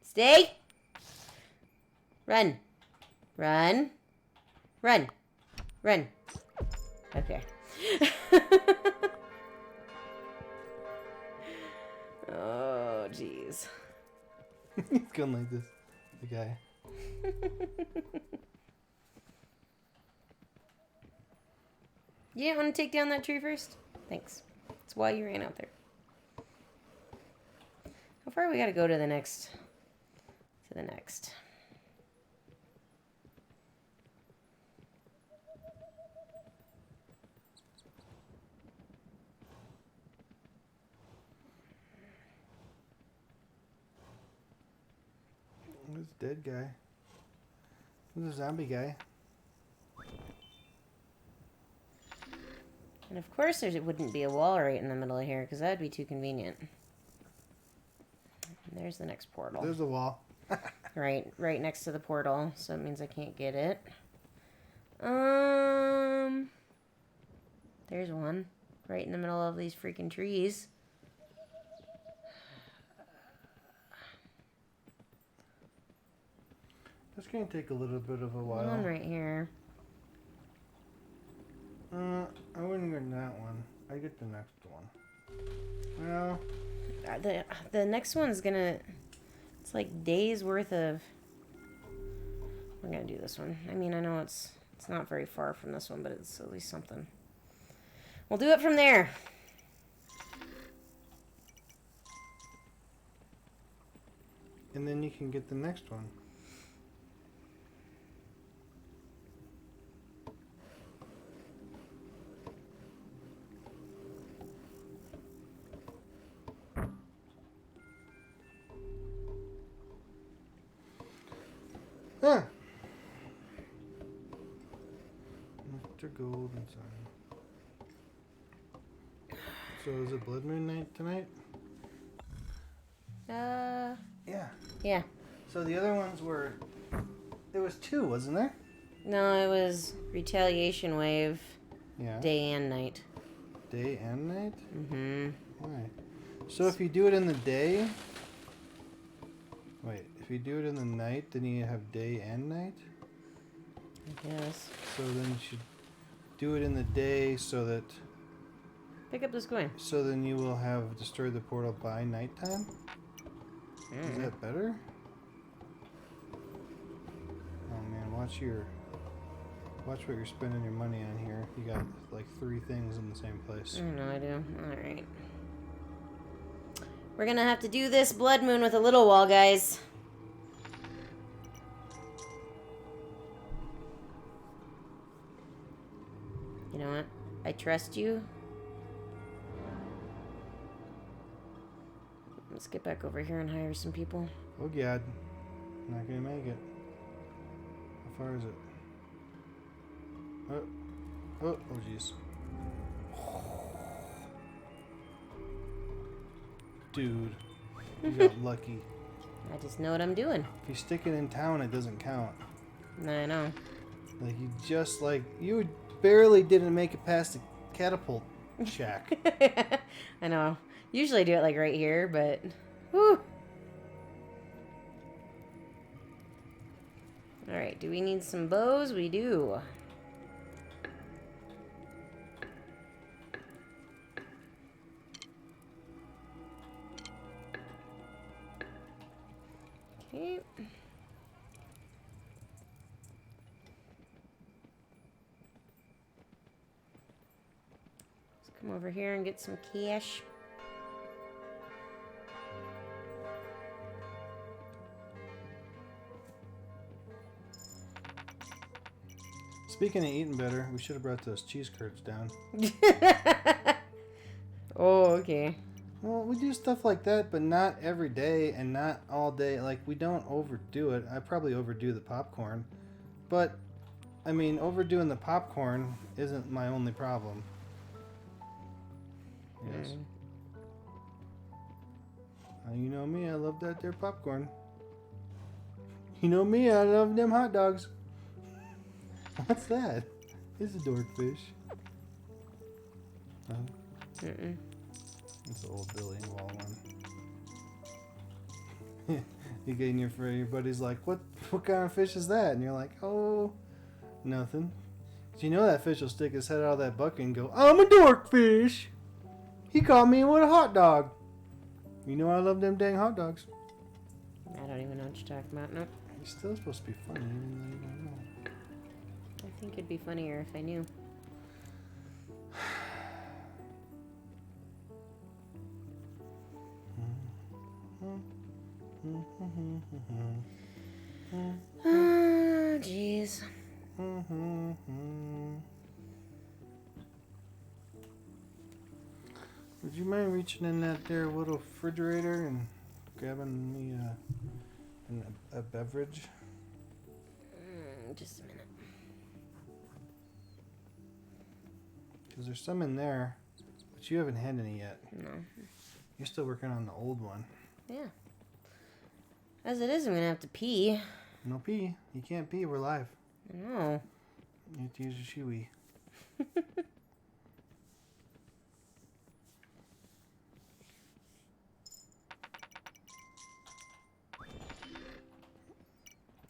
Stay. Run. Run. Run. Run. Okay. Oh, jeez. He's going like this. The guy. Yeah, want to take down that tree first? Thanks. That's why you ran out there. How far we got to go to the next? To the next. This dead guy. This is a zombie guy. And of course there wouldn't be a wall right in the middle of here, because that would be too convenient. And there's the next portal. There's a wall. Right next to the portal, so it means I can't get it. There's one. Right in the middle of these freaking trees. This gonna take a little bit of a while. One right here. I wouldn't get that one. I get the next one. Well, The next one's gonna... It's like days worth of... We're gonna do this one. I mean, I know it's not very far from this one, but it's at least something. We'll do it from there. and then you can get the next one. Ah. Mr. Gold inside. So is it Blood Moon night tonight? Yeah. Yeah. So the other ones were... There was two, wasn't there? No, it was Retaliation Wave, Yeah. day and night. Day and night? Mm-hmm. Why? So if you do it in the day... Wait, if you do it in the night, then you have day and night? I guess. So then you should do it in the day so that... Pick up this coin. So then you will have destroyed the portal by nighttime? Is that better? Oh man, watch what you're spending your money on here. You got like 3 things in the same place. I know I do. Alright. We're gonna have to do this Blood Moon with a little wall, guys. You know what? I trust you. Let's get back over here and hire some people. Oh god. Not gonna make it. How far is it? Oh jeez. Dude. You got lucky. I just know what I'm doing. If you stick it in town, it doesn't count. I know. Like you barely didn't make it past the catapult shack. I know. Usually I do it like right here, but whew. Alright, do we need some bows? We do. Okay. Let's come over here and get some cash. Speaking of eating better, we should have brought those cheese curds down. Oh, okay. Well, we do stuff like that, but not every day and not all day. Like, we don't overdo it. I probably overdo the popcorn. But, I mean, overdoing the popcorn isn't my only problem. Yes. You know me, I love that there popcorn. You know me, I love them hot dogs. What's that? It's a dorkfish. It's the old Billy Wall one. You get in your buddy's like, what what kind of fish is that? And you're like, oh, nothing. So you know that fish will stick his head out of that bucket and go, I'm a dorkfish. He caught me with a hot dog. You know I love them dang hot dogs. I don't even know what you're talking about. Nope. It's still supposed to be funny, even though you don't know. I think it'd be funnier if I knew. Oh, jeez. Would you mind reaching in that there little refrigerator and grabbing me a beverage? Just a minute. Because there's some in there, but you haven't had any yet. No. You're still working on the old one. Yeah. As it is, I'm gonna have to pee. No pee. You can't pee. We're live. No. You have to use your shoey.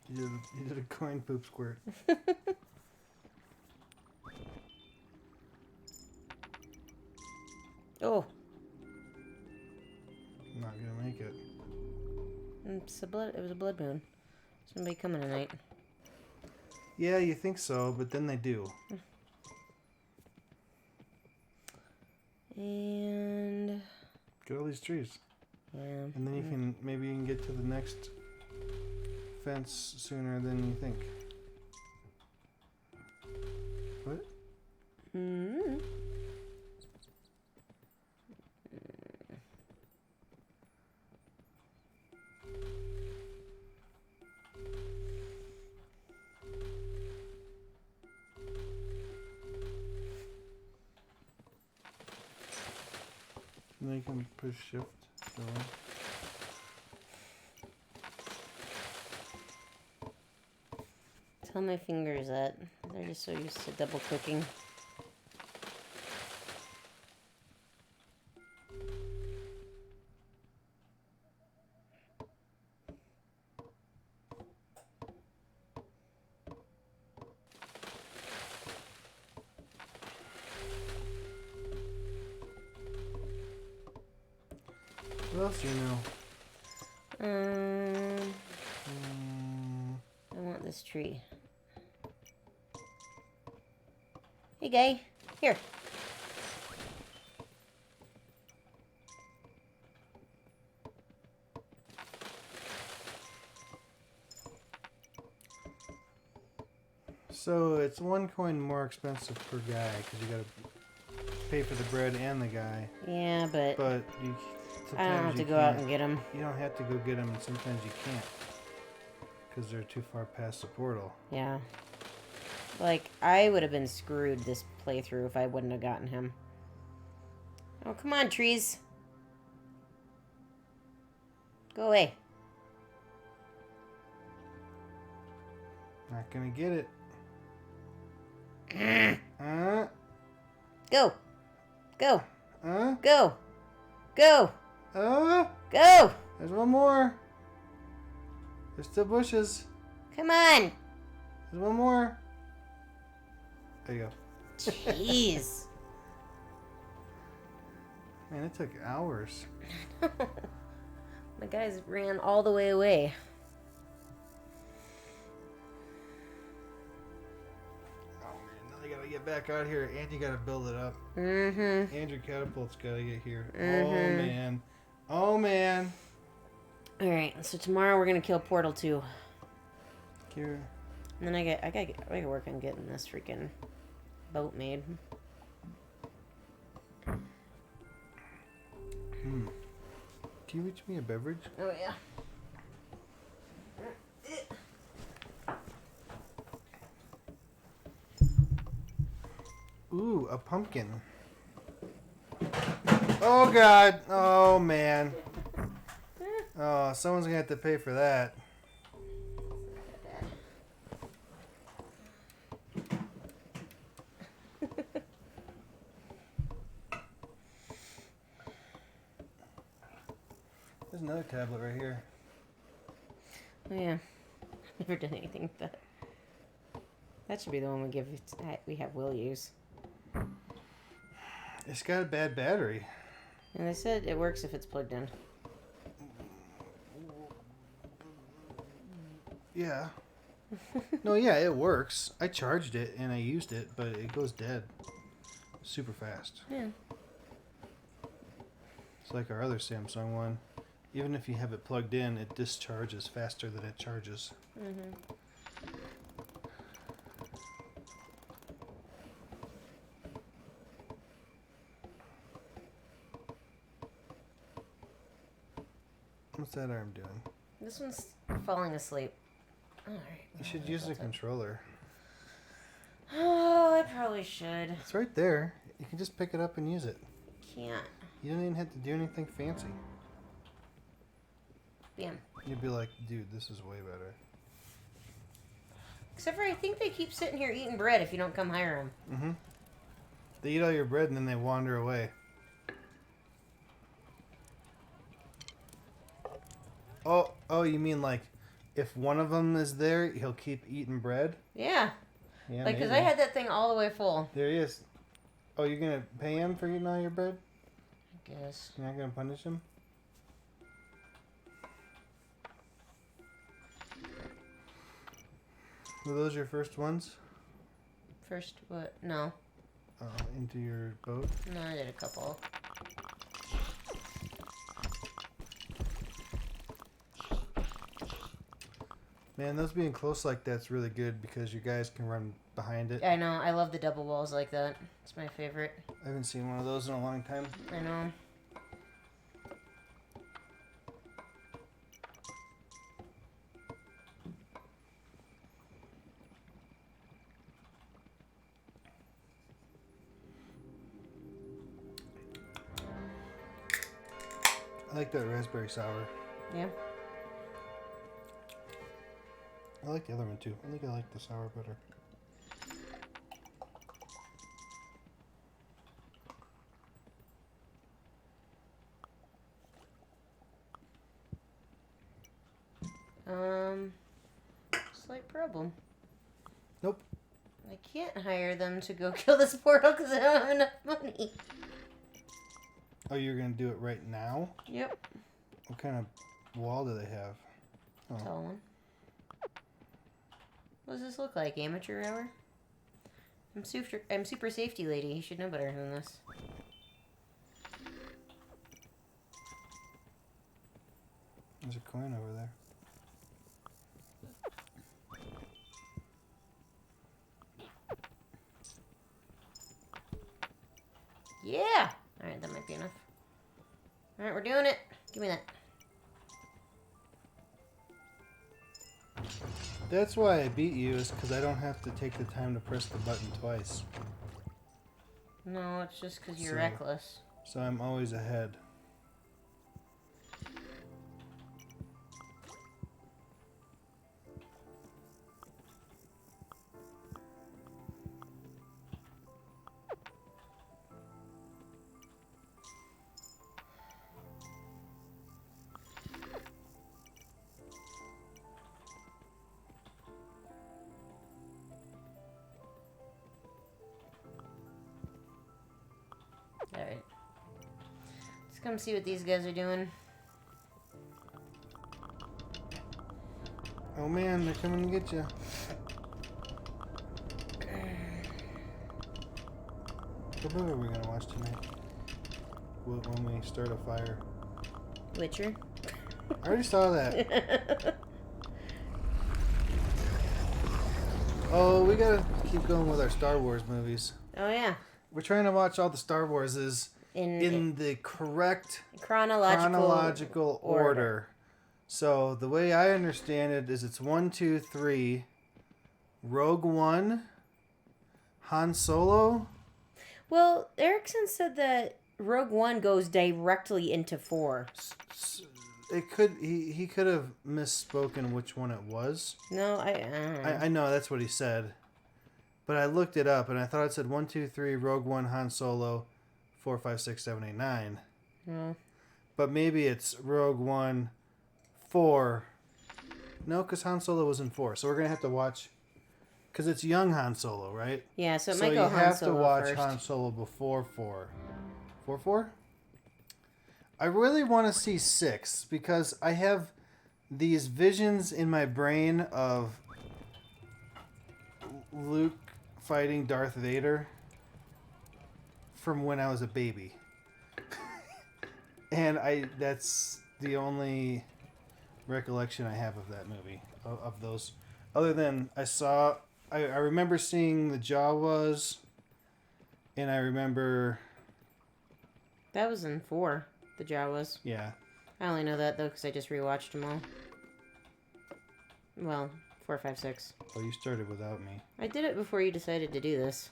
You did a coin poop squirt. Oh. Not gonna make it. It was a blood moon. Somebody coming tonight. Yeah, you think so, but then they do. And Get all these trees. yeah. And then you can maybe you can get to the next fence sooner than you think. What? Mm-hmm. And then you can push shift. Go on. Tell my fingers that. They're just so used to double clicking. What else do you know? I want this tree. Hey, guy. Here. So it's 1 coin more expensive per guy because you gotta pay for the bread and the guy. Yeah, but you I don't have sometimes to you go out can't. and get them. You don't have to go get them, and sometimes you can't because they're too far past the portal. Yeah. Like, I would have been screwed this playthrough if I wouldn't have gotten him. Oh, come on, trees. Go away. Not gonna get it. Go. Go. Uh, Go. Go. uh, Go. there's one more. There's still bushes. Come on. There's one more. There you go. Jeez. Man, it took hours. My guys ran all the way away. Oh man, now you gotta get back out here and you gotta build it up. Mm-hmm. And your catapult's gotta get here. Mhm. Oh man. Oh man. Alright, so tomorrow we're gonna kill Portal 2. Here. And then I gotta work on getting this freaking boat made. Can you reach me a beverage? Oh yeah. Ooh, a pumpkin. Oh god. Oh man. Oh, someone's gonna have to pay for that. There's another tablet right here. Oh yeah. Never done anything with that. That should be the one we have Will use. It's got a bad battery. And they said it works if it's plugged in. Yeah. No, yeah, it works. I charged it and I used it, but it goes dead super fast. Yeah. It's like our other Samsung one. Even if you have it plugged in, it discharges faster than it charges. Mm-hmm. What's that arm doing? This one's falling asleep. All right. You should use the controller. Oh, I probably should. It's right there. You can just pick it up and use it. Can't. You don't even have to do anything fancy. Bam. You'd be like, dude, this is way better. Except for I think they keep sitting here eating bread if you don't come hire them. Mm-hmm. They eat all your bread and then they wander away. Oh, you mean like if one of them is there, he'll keep eating bread? Yeah. Yeah, Like, because I maybe. had that thing all the way full. There he is. Oh, you're going to pay him for eating all your bread? I guess. You're not going to punish him? Were those your first ones? First, what? No. Into your boat? No, I did a couple. Man, those being close like that's really good because you guys can run behind it. I know. I love the double walls like that. It's my favorite. I haven't seen one of those in a long time. I know. I like that raspberry sour. Yeah. I like the other one too. I think I like the sour better. Slight problem. Nope. I can't hire them to go kill this portal because I don't have enough money. Oh, you're going to do it right now? Yep. What kind of wall do they have? Oh. Tall one. What does this look like? Amateur hour? I'm super safety lady. You should know better than this. There's a coin over there. Yeah! Alright, that might be enough. Alright, we're doing it. Give me that. That's why I beat you, is because I don't have to take the time to press the button twice. No, it's just because you're So- reckless. So I'm always ahead. Alright. Let's come see what these guys are doing. Oh man, they're coming to get you. What movie are we gonna watch tonight? When we start a fire. Witcher. I already saw that. Oh, we gotta keep going with our Star Wars movies. Oh, yeah. We're trying to watch all the Star Warses in the correct chronological order. So the way I understand it is it's 1, 2, 3, Rogue One, Han Solo. Well, Erickson said that Rogue One goes directly into 4. It could he could have misspoken which one it was. No, I I know that's what he said, but I looked it up and I thought it said 1, 2, 3, Rogue One, Han Solo, 4, 5, 6, 7, 8, 9. No. But maybe it's Rogue One, 4, No, because Han Solo was in 4, so we're gonna have to watch. Because it's young Han Solo, right? Yeah, so it So might go you Han have Solo to watch first. Han Solo before 4. 4? I really want to see 6 because I have these visions in my brain of Luke fighting Darth Vader from when I was a baby. And that's the only recollection I have of that movie, of those. Other than I remember seeing the Jawas, and I remember... That was in 4, the Jawas. Yeah. I only know that, though, because I just rewatched them all. Well, 4, 5, 6. Oh, you started without me. I did it before you decided to do this.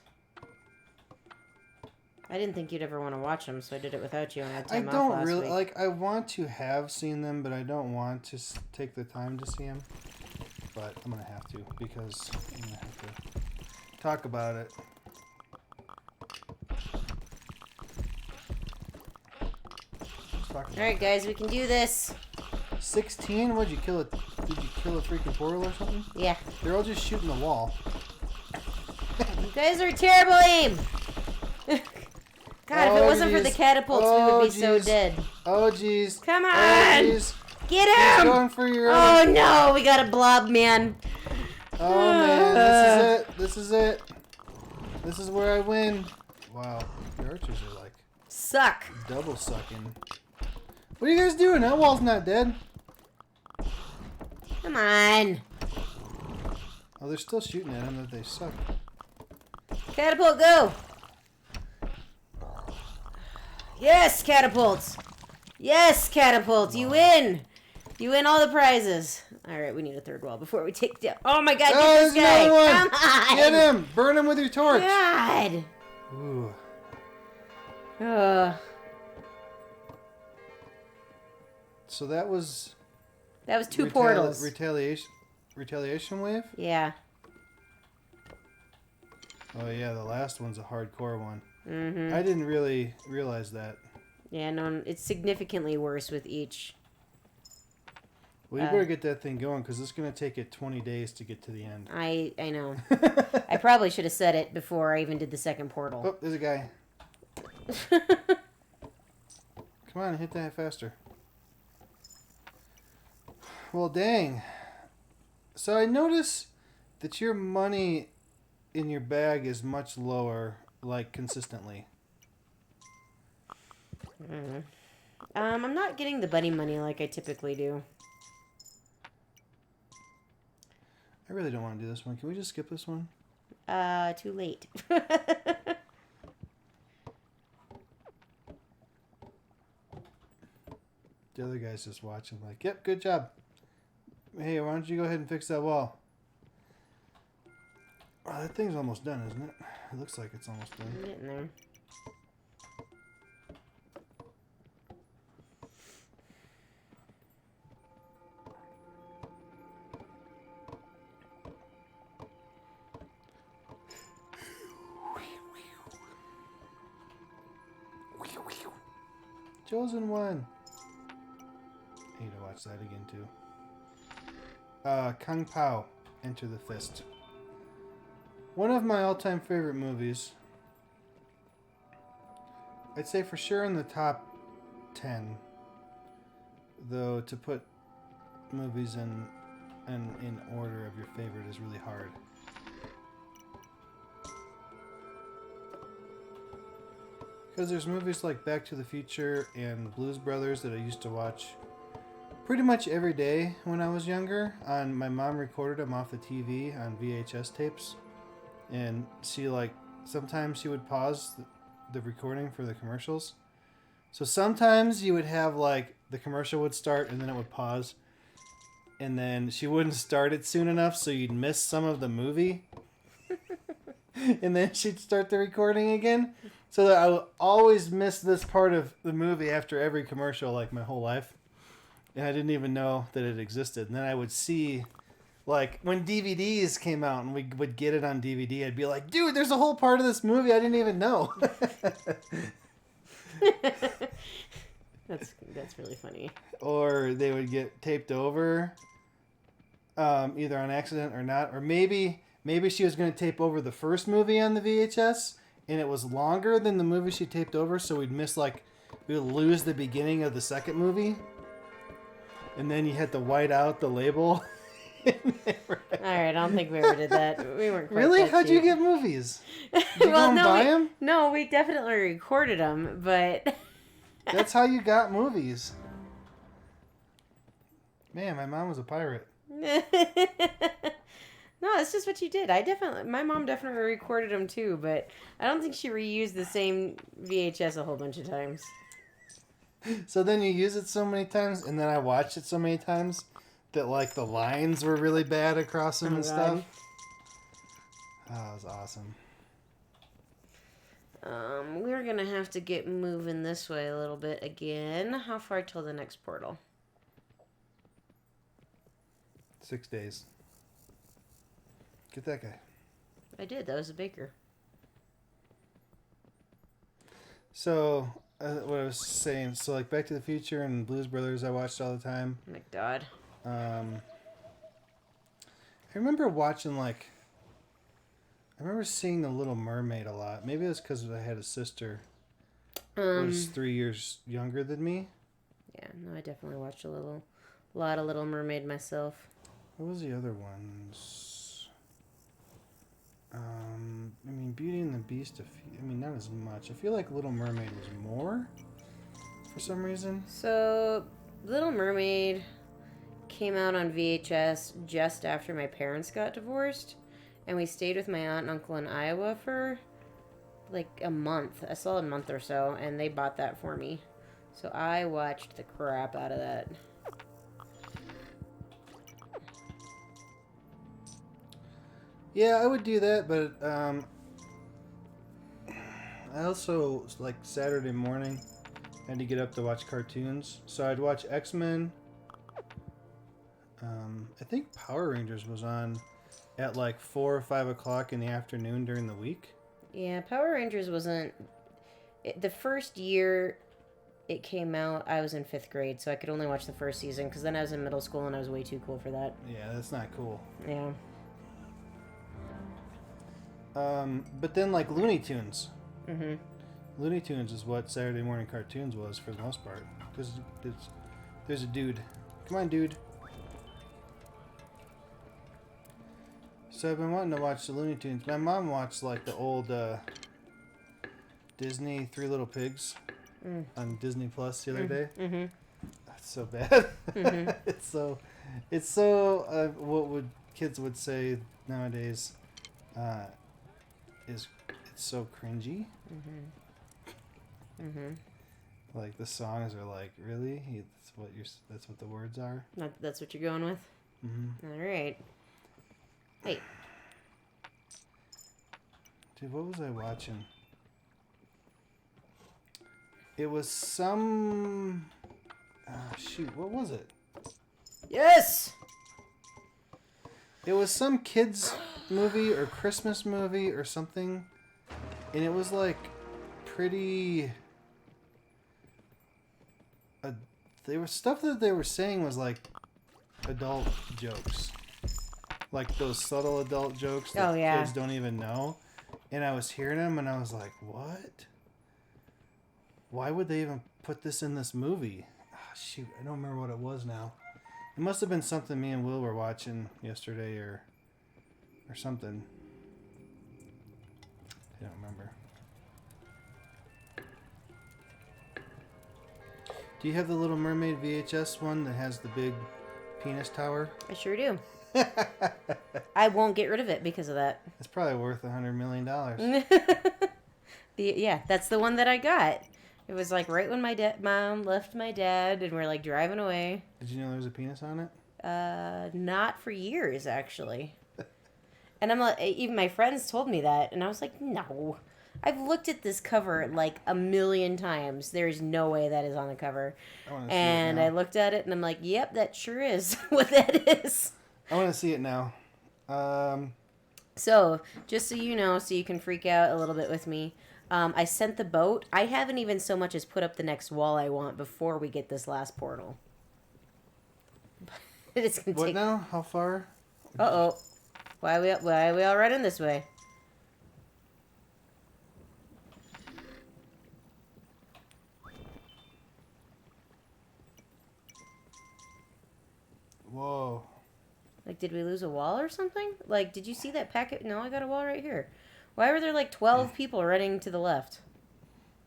I didn't think you'd ever want to watch them, so I did it without you on our time off last week. I don't really... Like, I want to have seen them, but I don't want to take the time to see them. But I'm going to have to, because I'm going to have to talk about it. Alright, guys, we can do this. 16? Did you kill a freaking portal or something? Yeah. They're all just shooting the wall. You guys are terrible aim! God, if it wasn't for the catapults, we would be so dead. Oh, jeez. Come on! Oh, jeez. Get him! He's going for your Oh, no! We got a blob, man. Oh, man. This is it. This is it. This is where I win. Wow. The archers are like... Suck. Double sucking. What are you guys doing? That wall's not dead. Come on. Oh, they're still shooting at him, that they suck. Catapult, go! Yes, catapults! Yes, catapults! You win! You win all the prizes. Alright, we need a third wall before we take down. Oh my god, get this guy! Come on! Get him! Burn him with your torch! God! Ooh. So that was... That was 2 portals. Retaliation wave? Yeah. Oh yeah, the last one's a hardcore one. Mm-hmm. I didn't really realize that. Yeah, no, it's significantly worse with each. Well, you better get that thing going, because it's going to take it 20 days to get to the end. I know. I probably should have said it before I even did the second portal. Oh, there's a guy. Come on, hit that faster. Well, dang. So I notice that your money in your bag is much lower, like, consistently. I'm not getting the bunny money like I typically do. I really don't want to do this one. Can we just skip this one? Too late. The other guy's just watching like, yep, good job. Hey, why don't you go ahead and fix that wall? Oh, that thing's almost done, isn't it? It looks like it's almost done. I'm getting there. Chosen one. I need to watch that again too. Kung Pao, Enter the Fist. One of my all-time favorite movies. I'd say for sure in the top 10. Though to put movies in order of your favorite is really hard. Because there's movies like Back to the Future and Blues Brothers that I used to watch pretty much every day when I was younger. My mom recorded them off the TV on VHS tapes. And sometimes she would pause the recording for the commercials. So sometimes you would have the commercial would start and then it would pause. And then she wouldn't start it soon enough so you'd miss some of the movie. And then she'd start the recording again. So that I would always miss this part of the movie after every commercial, my whole life. And I didn't even know that it existed. And then I would see, when DVDs came out and we would get it on DVD, I'd be like, dude, there's a whole part of this movie I didn't even know. That's really funny. Or they would get taped over. either on accident or not, or maybe she was going to tape over the first movie on the VHS, and it was longer than the movie she taped over, so we'd lose the beginning of the second movie, and then you had to white out the label. All right, I don't think we ever did that. We weren't quite Really? that How'd you cheap. get movies? Did you go and no, buy them? No, we definitely recorded them, but That's how you got movies. Man, my mom was a pirate. no, it's just what you did. My mom definitely recorded them too, but I don't think she reused the same VHS a whole bunch of times. So then you use it so many times, and then I watched it so many times that like the lines were really bad across them and stuff. Oh, that was awesome. We're gonna have to get moving this way a little bit again. How far till the next portal? 6 days. Get that guy. I did. That was a baker. So, what I was saying, so like Back to the Future and Blues Brothers I watched all the time. Oh my God. I remember watching I remember seeing The Little Mermaid a lot. Maybe it's because I had a sister who was 3 years younger than me. Yeah, no, I definitely watched a lot of Little Mermaid myself. What was the other ones? Beauty and the Beast. Not as much. I feel like Little Mermaid was more for some reason. So, Little Mermaid came out on VHS just after my parents got divorced, and we stayed with my aunt and uncle in Iowa for like a solid month or so, and they bought that for me. So I watched the crap out of that. Yeah, I would do that, but I also, like Saturday morning, had to get up to watch cartoons. So I'd watch X-Men. I think Power Rangers was on at like 4 or 5 o'clock in the afternoon during the week. Yeah, Power Rangers wasn't... The first year it came out, I was in 5th grade, so I could only watch the first season, because then I was in middle school and I was way too cool for that. Yeah, that's not cool. Yeah. But then like Looney Tunes. Mm-hmm. Looney Tunes is what Saturday morning cartoons was for the most part. Because there's a dude. Come on, dude. So I've been wanting to watch the Looney Tunes. My mom watched like the old Disney Three Little Pigs on Disney Plus the other day. Mm-hmm. That's so bad. Mm-hmm. It's so what kids would say nowadays is it's so cringy. Mm-hmm. Mm-hmm. Like the songs are like, really? That's what the words are. That's what you're going with? Mm-hmm. All right. Hey. Dude, what was I watching? It was some... shoot, what was it? Yes! It was some kids movie or Christmas movie or something. And it was like pretty... they were stuff that they were saying was like adult jokes. Like those subtle adult jokes that kids don't even know. And I was hearing them and I was like, what? Why would they even put this in this movie? Oh, shoot, I don't remember what it was now. It must have been something me and Will were watching yesterday or something. I don't remember. Do you have the Little Mermaid VHS one that has the big penis tower? I sure do. I won't get rid of it because of that. It's probably worth $100 million. Yeah, that's the one that I got. It was like right when my mom left my dad and we're like driving away. Did you know there was a penis on it? Not for years actually. And I'm like, even my friends told me that, and I was like, no. I've looked at this cover like a million times. There is no way that is on the cover. And I looked at it and I'm like, yep, that sure is what that is. I want to see it now. So, just so you know, so you can freak out a little bit with me, I sent the boat. I haven't even so much as put up the next wall I want before we get this last portal. It's gonna What take. now? How far? Uh oh. Why are we all running this way? Whoa. Like, did we lose a wall or something? Like, did you see that packet? No, I got a wall right here. Why were there like 12 people running to the left?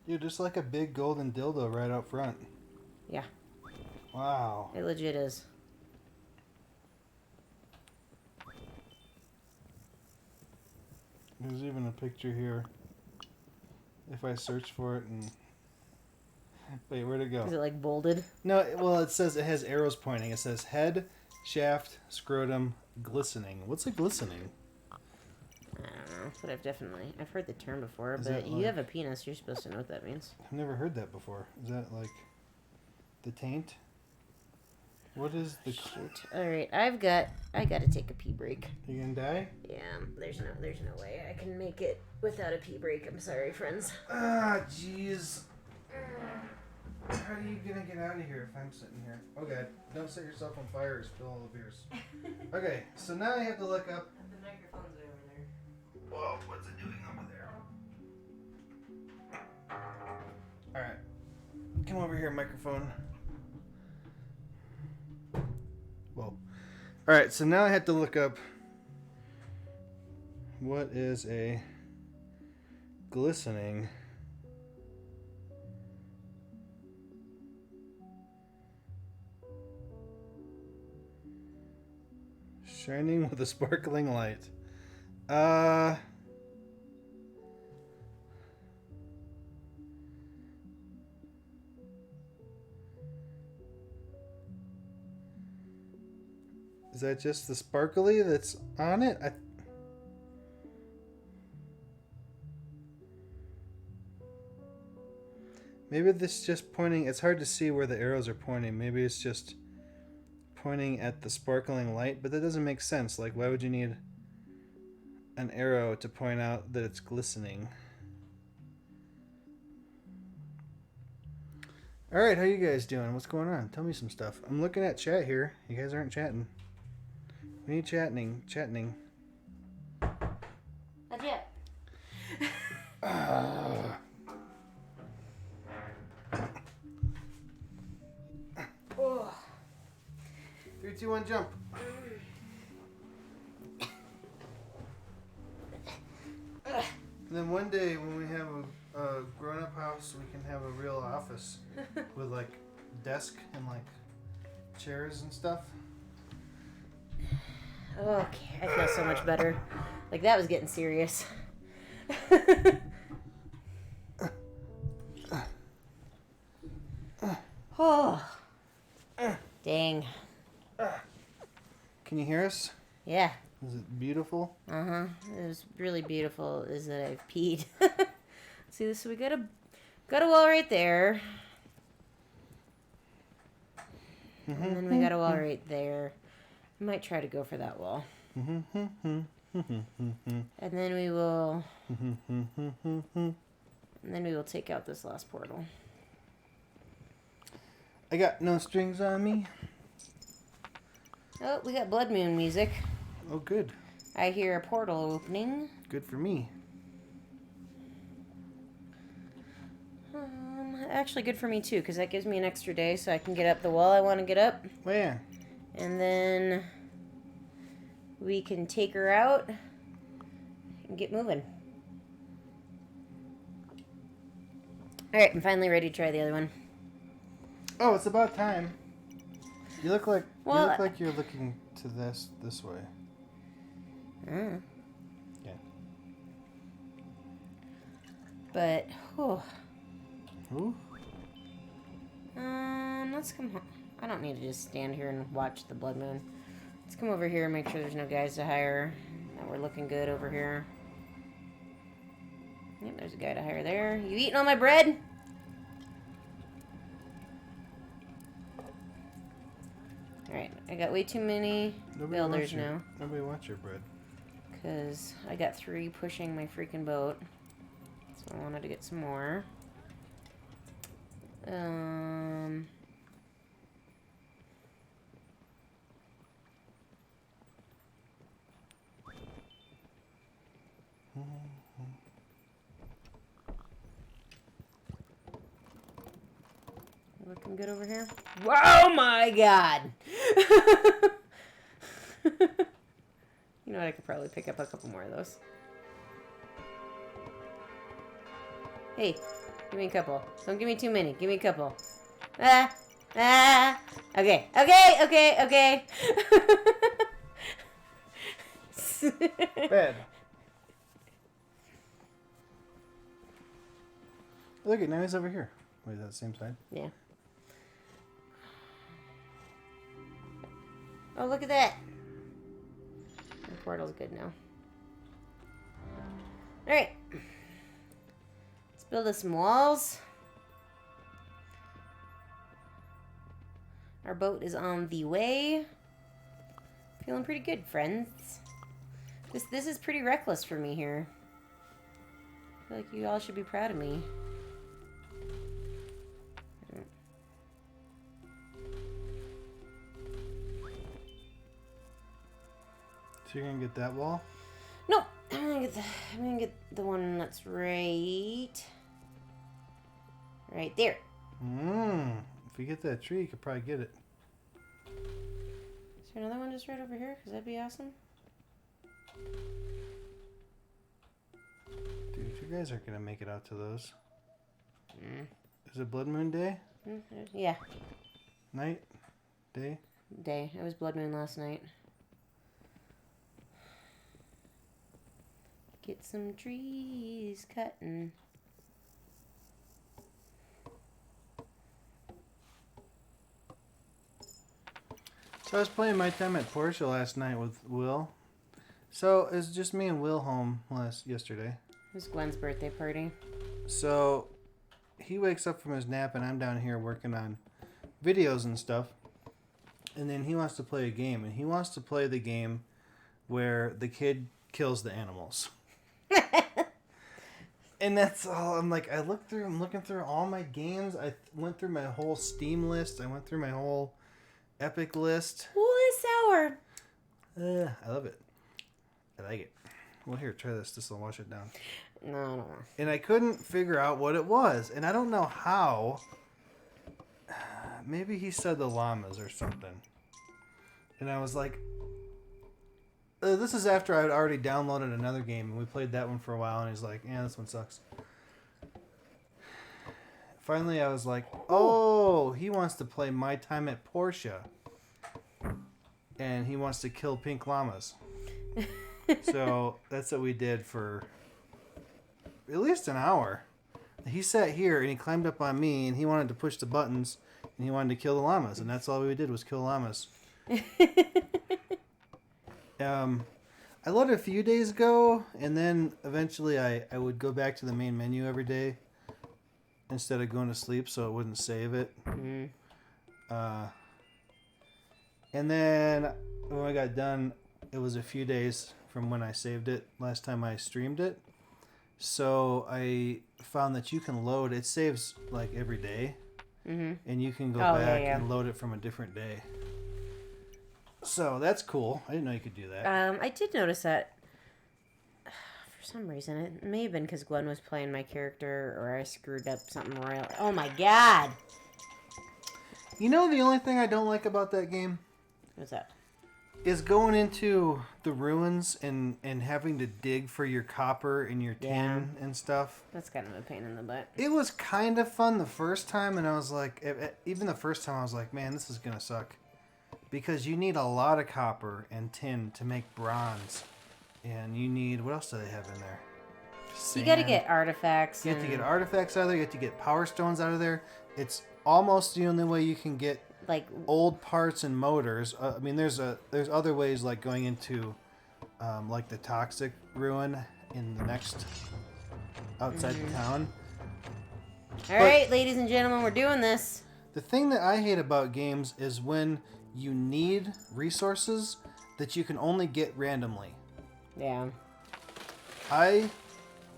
You're just like a big golden dildo right out front. Yeah. Wow. It legit is. There's even a picture here. If I search for it and... Wait, where'd it go? Is it like bolded? No, well, it says it has arrows pointing. It says head, shaft, scrotum, glistening. What's a glistening? I don't know, but I've heard the term before, Is but that you like- have a penis, you're supposed to know what that means. I've never heard that before. Is that like the taint? What is the... Shoot. Alright, I gotta take a pee break. You gonna die? Yeah, there's no way I can make it without a pee break. I'm sorry, friends. Ah, jeez. How are you gonna get out of here if I'm sitting here? Oh god, don't set yourself on fire or spill all the beers. Okay, so now I have to look up... The microphone's over there. Whoa, what's it doing over there? Alright. Come over here, microphone. Whoa. Alright, so now I have to look up what is a glistening shining with a sparkling light. Is that just the sparkly that's on it? Maybe this is just pointing... It's hard to see where the arrows are pointing. Maybe it's just pointing at the sparkling light, but that doesn't make sense. Like, why would you need an arrow to point out that it's glistening? Alright, how you guys doing? What's going on? Tell me some stuff. I'm looking at chat here. You guys aren't chatting. We need chatting. Not yet. Oh. 3, 2, 1, jump. And then one day when we have a grown-up house, we can have a real office with like desk and like chairs and stuff. Okay, I feel so much better. Like, that was getting serious. Oh. Dang. Can you hear us? Yeah. Is it beautiful? Uh-huh. It was really beautiful is that I've peed. See this? So we got a wall right there. And then we got a wall right there. I might try to go for that wall. And then we will... And then we will take out this last portal. I got no strings on me. Oh, we got Blood Moon music. Oh, good. I hear a portal opening. Good for me. Actually good for me too, because that gives me an extra day so I can get up the wall I want to get up. Where? And then we can take her out and get moving. Alright, I'm finally ready to try the other one. Oh, it's about time. You look like Well, you're looking to this way. Yeah. But, Ooh. let's come home. I don't need to just stand here and watch the blood moon. Let's come over here and make sure there's no guys to hire. That we're looking good over here. Yep, there's a guy to hire there. You eating all my bread? Alright, I got way too many builders now. Nobody wants your bread. Because I got 3 pushing my freaking boat. So I wanted to get some more. Looking good over here. Whoa, my God! You know what? I could probably pick up a couple more of those. Hey, give me a couple. Don't give me too many. Give me a couple. Okay. Bad. Look at now he's over here. Wait, is that the same side? Yeah. Oh, look at that. The portal's good now. Alright. Let's build us some walls. Our boat is on the way. Feeling pretty good, friends. This is pretty reckless for me here. I feel like you all should be proud of me. So you're gonna get that wall? No, I'm gonna get the one that's right there. If you get that tree, you could probably get it. Is there another one just right over here? Cause that'd be awesome. Dude, you guys aren't gonna make it out to those. Is it Blood Moon Day? Yeah. Night? Day? Day. It was Blood Moon last night. Get some trees cutting. So I was playing My Time at Porsche last night with Will. So it was just me and Will home yesterday. It was Gwen's birthday party. So he wakes up from his nap and I'm down here working on videos and stuff. And then he wants to play a game. And he wants to play the game where the kid kills the animals. And that's all. I'm looking through all my games. I went through my whole Steam list. I went through my whole Epic list. What is sour? I love it. I like it. Well, here, try this. This will wash it down. No, I don't know. And I couldn't figure out what it was. And I don't know how. Maybe he said the llamas or something. And I was like, this is after I had already downloaded another game. And we played that one for a while. And he's like, yeah, this one sucks. Finally, I was like, oh, he wants to play My Time at Porsche. And he wants to kill pink llamas. So that's what we did for at least an hour. He sat here and he climbed up on me and he wanted to push the buttons and he wanted to kill the llamas. And that's all we did was kill llamas. I let it a few days go, and then eventually I would go back to the main menu every day instead of going to sleep so it wouldn't save it. Mm-hmm. And then when I got done, it was a few days from when I saved it last time I streamed it. So I found that you can load, it saves like every day, and you can go back and load it from a different day. So that's cool. I didn't know you could do that. I did notice that. For some reason, it may have been because Gwen was playing my character, or I screwed up something royal. Oh my god! You know the only thing I don't like about that game? What's that? Is going into the ruins and having to dig for your copper and your tin and stuff. That's kind of a pain in the butt. It was kind of fun the first time, and I was like, even the first time I was like, man, this is going to suck. Because you need a lot of copper and tin to make bronze. And you need, what else do they have in there? Sand. You got to get artifacts. You have to get artifacts out of there. You have to get power stones out of there. It's almost the only way you can get like old parts and motors. I mean, there's other ways like going into like the toxic ruin in the next outside the town. All right, ladies and gentlemen, we're doing this. The thing that I hate about games is when you need resources that you can only get randomly. Yeah.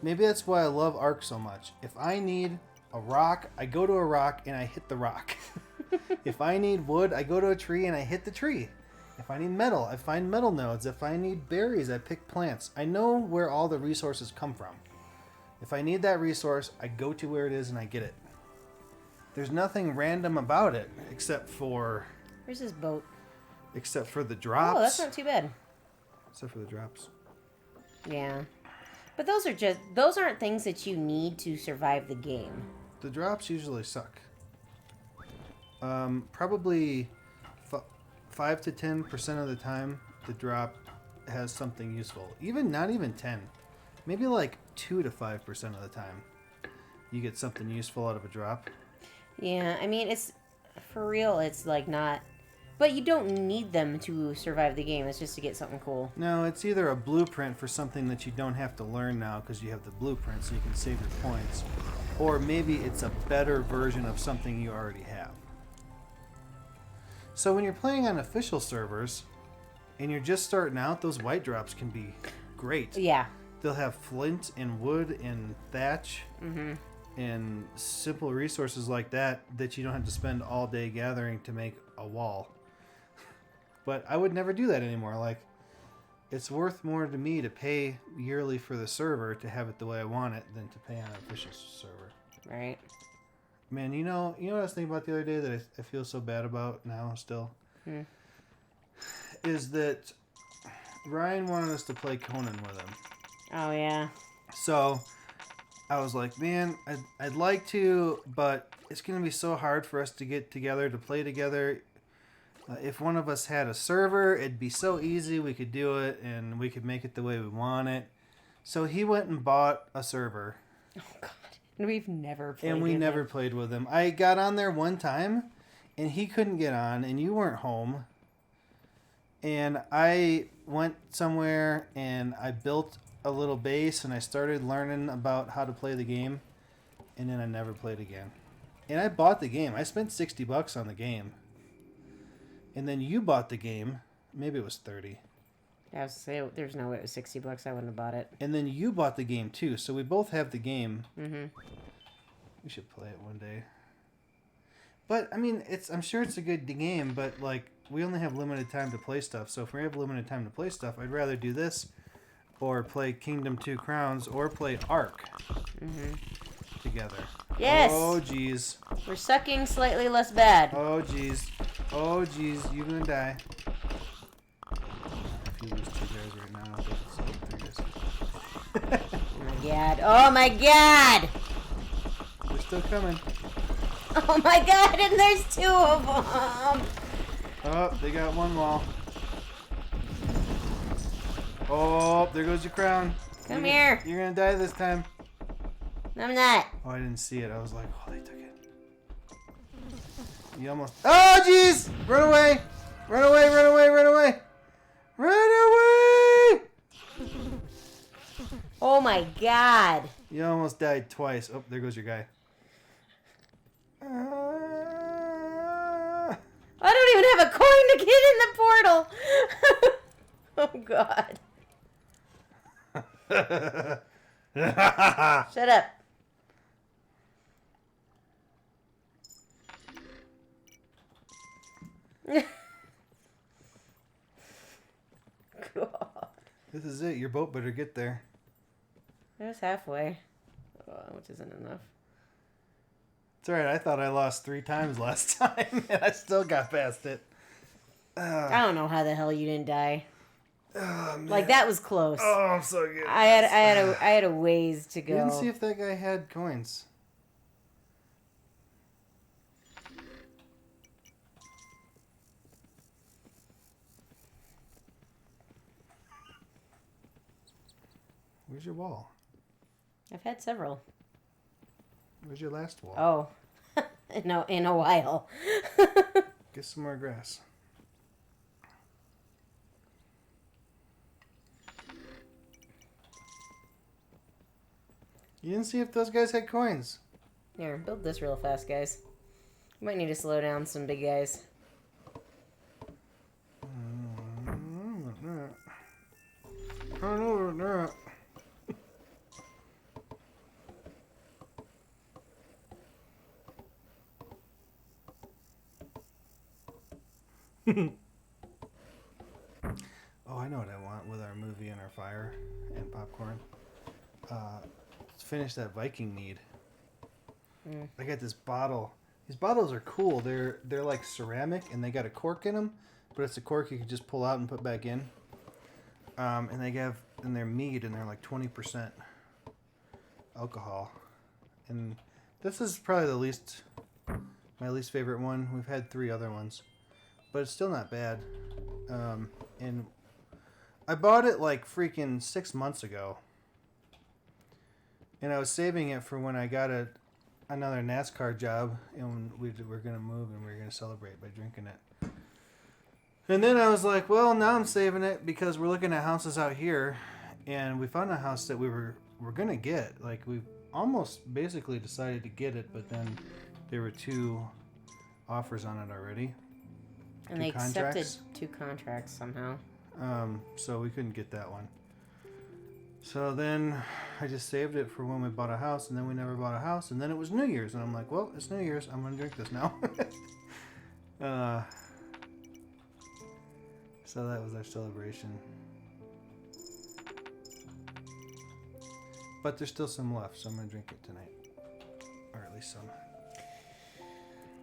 Maybe that's why I love Ark so much. If I need a rock, I go to a rock and I hit the rock. If I need wood, I go to a tree and I hit the tree. If I need metal, I find metal nodes. If I need berries, I pick plants. I know where all the resources come from. If I need that resource, I go to where it is and I get it. There's nothing random about it except for Where's this boat? the drops. Oh, that's not too bad. Except for the drops. Yeah. But those aren't things that you need to survive the game. The drops usually suck. Probably 5 to 10% of the time, the drop has something useful. Not even 10. Maybe like 2 to 5% of the time, you get something useful out of a drop. Yeah, I mean, it's for real. It's like not, but you don't need them to survive the game. It's just to get something cool. No, it's either a blueprint for something that you don't have to learn now because you have the blueprint, so you can save your points, or maybe it's a better version of something you already have. So when you're playing on official servers and you're just starting out, those white drops can be great. Yeah. They'll have flint and wood and thatch and simple resources like that you don't have to spend all day gathering to make a wall. But I would never do that anymore. Like, it's worth more to me to pay yearly for the server to have it the way I want it than to pay on an official server. Right. Man, you know what I was thinking about the other day that I feel so bad about now still? Is that Ryan wanted us to play Conan with him. Oh, yeah. So I was like, man, I'd like to, but it's going to be so hard for us to get together to play together. If one of us had a server, it'd be so easy. We could do it, and we could make it the way we want it. So he went and bought a server. Oh, God. And we've never played And we never played with him. I got on there one time, and he couldn't get on, and you weren't home. And I went somewhere, and I built a little base, and I started learning about how to play the game, and then I never played again. And I bought the game. I spent $60 on the game. And then you bought the game. Maybe it was 30. I was say there's no way it was $60. I wouldn't have bought it. And then you bought the game too, so we both have the game. Mm-hmm. We should play it one day. But I mean, I'm sure it's a good game, but like we only have limited time to play stuff. So if we have limited time to play stuff, I'd rather do this, or play Kingdom 2 Crowns, or play Ark together. Yes. Oh jeez. We're sucking slightly less bad. Oh jeez. Oh jeez. You're gonna die. If you lose 2 guys right now, that's 3 guys. Oh my god. Oh my god. They're still coming. Oh my god, and there's 2 of them. Oh, they got one wall. Oh, there goes your crown. Come here. You're gonna die this time. I'm not. Oh, I didn't see it. I was like, oh, they took it. You almost... Oh, jeez! Run away! Run away, run away, run away! Run away! Oh my god. You almost died twice. Oh, there goes your guy. I don't even have a coin to get in the portal. Oh god. Shut up. God. This is it. Your boat better get there. It was halfway, which isn't enough. It's alright. I thought I lost 3 times last time, and I still got past it. I don't know how the hell you didn't die. Oh, man. Like that was close. Oh, I'm so good. I had a ways to go. You didn't see if that guy had coins. Where's your wall? I've had several. Where's your last wall? Oh, no, in a while. Get some more grass. You didn't see if those guys had coins. Here, build this real fast, guys. You might need to slow down some big guys. I know what I want with our movie and our fire and popcorn. Let's finish that Viking mead. I got this bottle. These bottles are cool. They're like ceramic and they got a cork in them, but it's a cork you can just pull out and put back in. And they're mead and they're like 20% alcohol. And this is probably my least favorite one. We've had 3 other ones, but it's still not bad. And I bought it like freaking 6 months ago. And I was saving it for when I got another NASCAR job, and we were going to move and we were going to celebrate by drinking it. And then I was like, well, now I'm saving it because we're looking at houses out here, and we found a house that we were going to get. Like, we almost basically decided to get it, but then there were 2 offers on it already. And they accepted 2 contracts somehow. So we couldn't get that one. So then I just saved it for when we bought a house, and then we never bought a house, and then it was New Year's, and I'm like, well, it's New Year's, I'm gonna drink this now. So that was our celebration. But there's still some left, so I'm gonna drink it tonight, or at least some.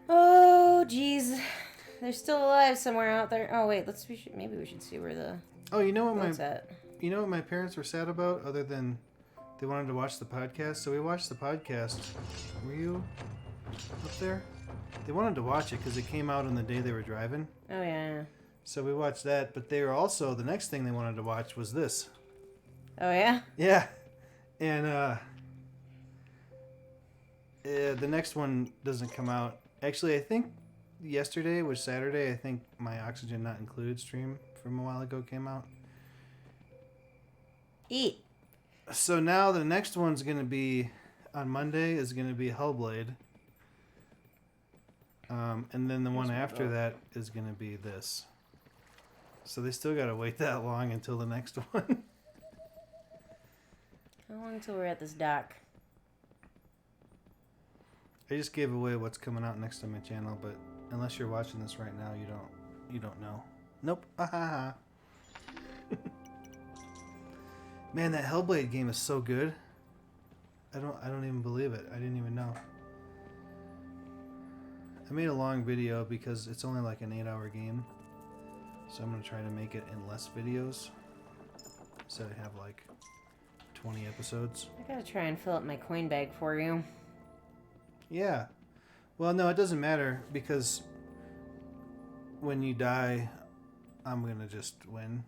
Oh, jeez. They're still alive somewhere out there. Oh wait, maybe we should see where the boat's at. You know what my parents were sad about, other than they wanted to watch the podcast? So we watched the podcast. Were you up there? They wanted to watch it because it came out on the day they were driving. Oh, yeah. So we watched that, but they were also, the next thing they wanted to watch was this. Oh, yeah? Yeah. And the next one doesn't come out. Actually, I think yesterday was Saturday. I think my Oxygen Not Included stream from a while ago came out. Eat. So now the next one's going to be, on Monday, is going to be Hellblade. And then the one after that is going to be this. So they still got to wait that long until the next one. How long until we're at this dock? I just gave away what's coming out next on my channel, but unless you're watching this right now, you don't know. Nope. Man, that Hellblade game is so good. I don't even believe it. I didn't even know. I made a long video because it's only like an 8-hour game. So I'm going to try to make it in less videos. So I have like 20 episodes. I gotta try and fill up my coin bag for you. Yeah. Well, no, it doesn't matter because when you die, I'm going to just win.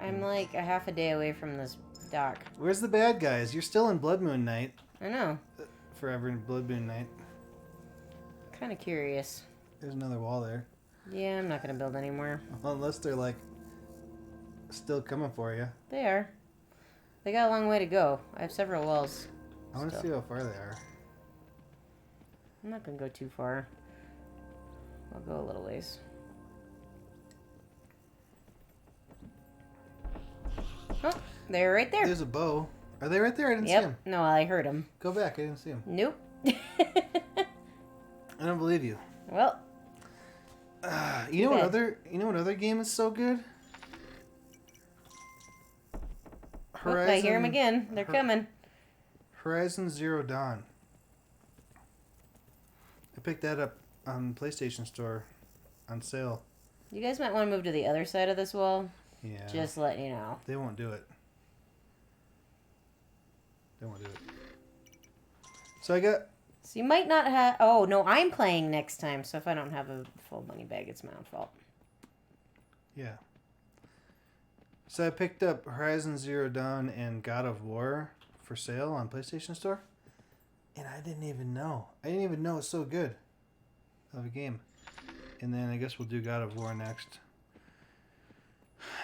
I'm like a half a day away from this dock. Where's the bad guys? You're still in Blood Moon Night. I know. Forever in Blood Moon Night. Kind of curious. There's another wall there. Yeah, I'm not gonna build anymore. Unless they're like still coming for you. They are. They got a long way to go. I have several walls. I want to see how far they are. I'm not gonna go too far. I'll go a little ways. Oh, they're right there. There's a bow. Are they right there? I didn't see them. No, I heard them. Go back. I didn't see them. Nope. I don't believe you. Well. You know what other game is so good? Horizon. I hear them again. They're coming. Horizon Zero Dawn. I picked that up on PlayStation Store on sale. You guys might want to move to the other side of this wall. Yeah. Just letting you know. They won't do it. They won't do it. So I got... So you might not have... Oh, no, I'm playing next time. So if I don't have a full money bag, it's my own fault. Yeah. So I picked up Horizon Zero Dawn and God of War for sale on PlayStation Store. And I didn't even know. I didn't even know it's so good of a game. And then I guess we'll do God of War next.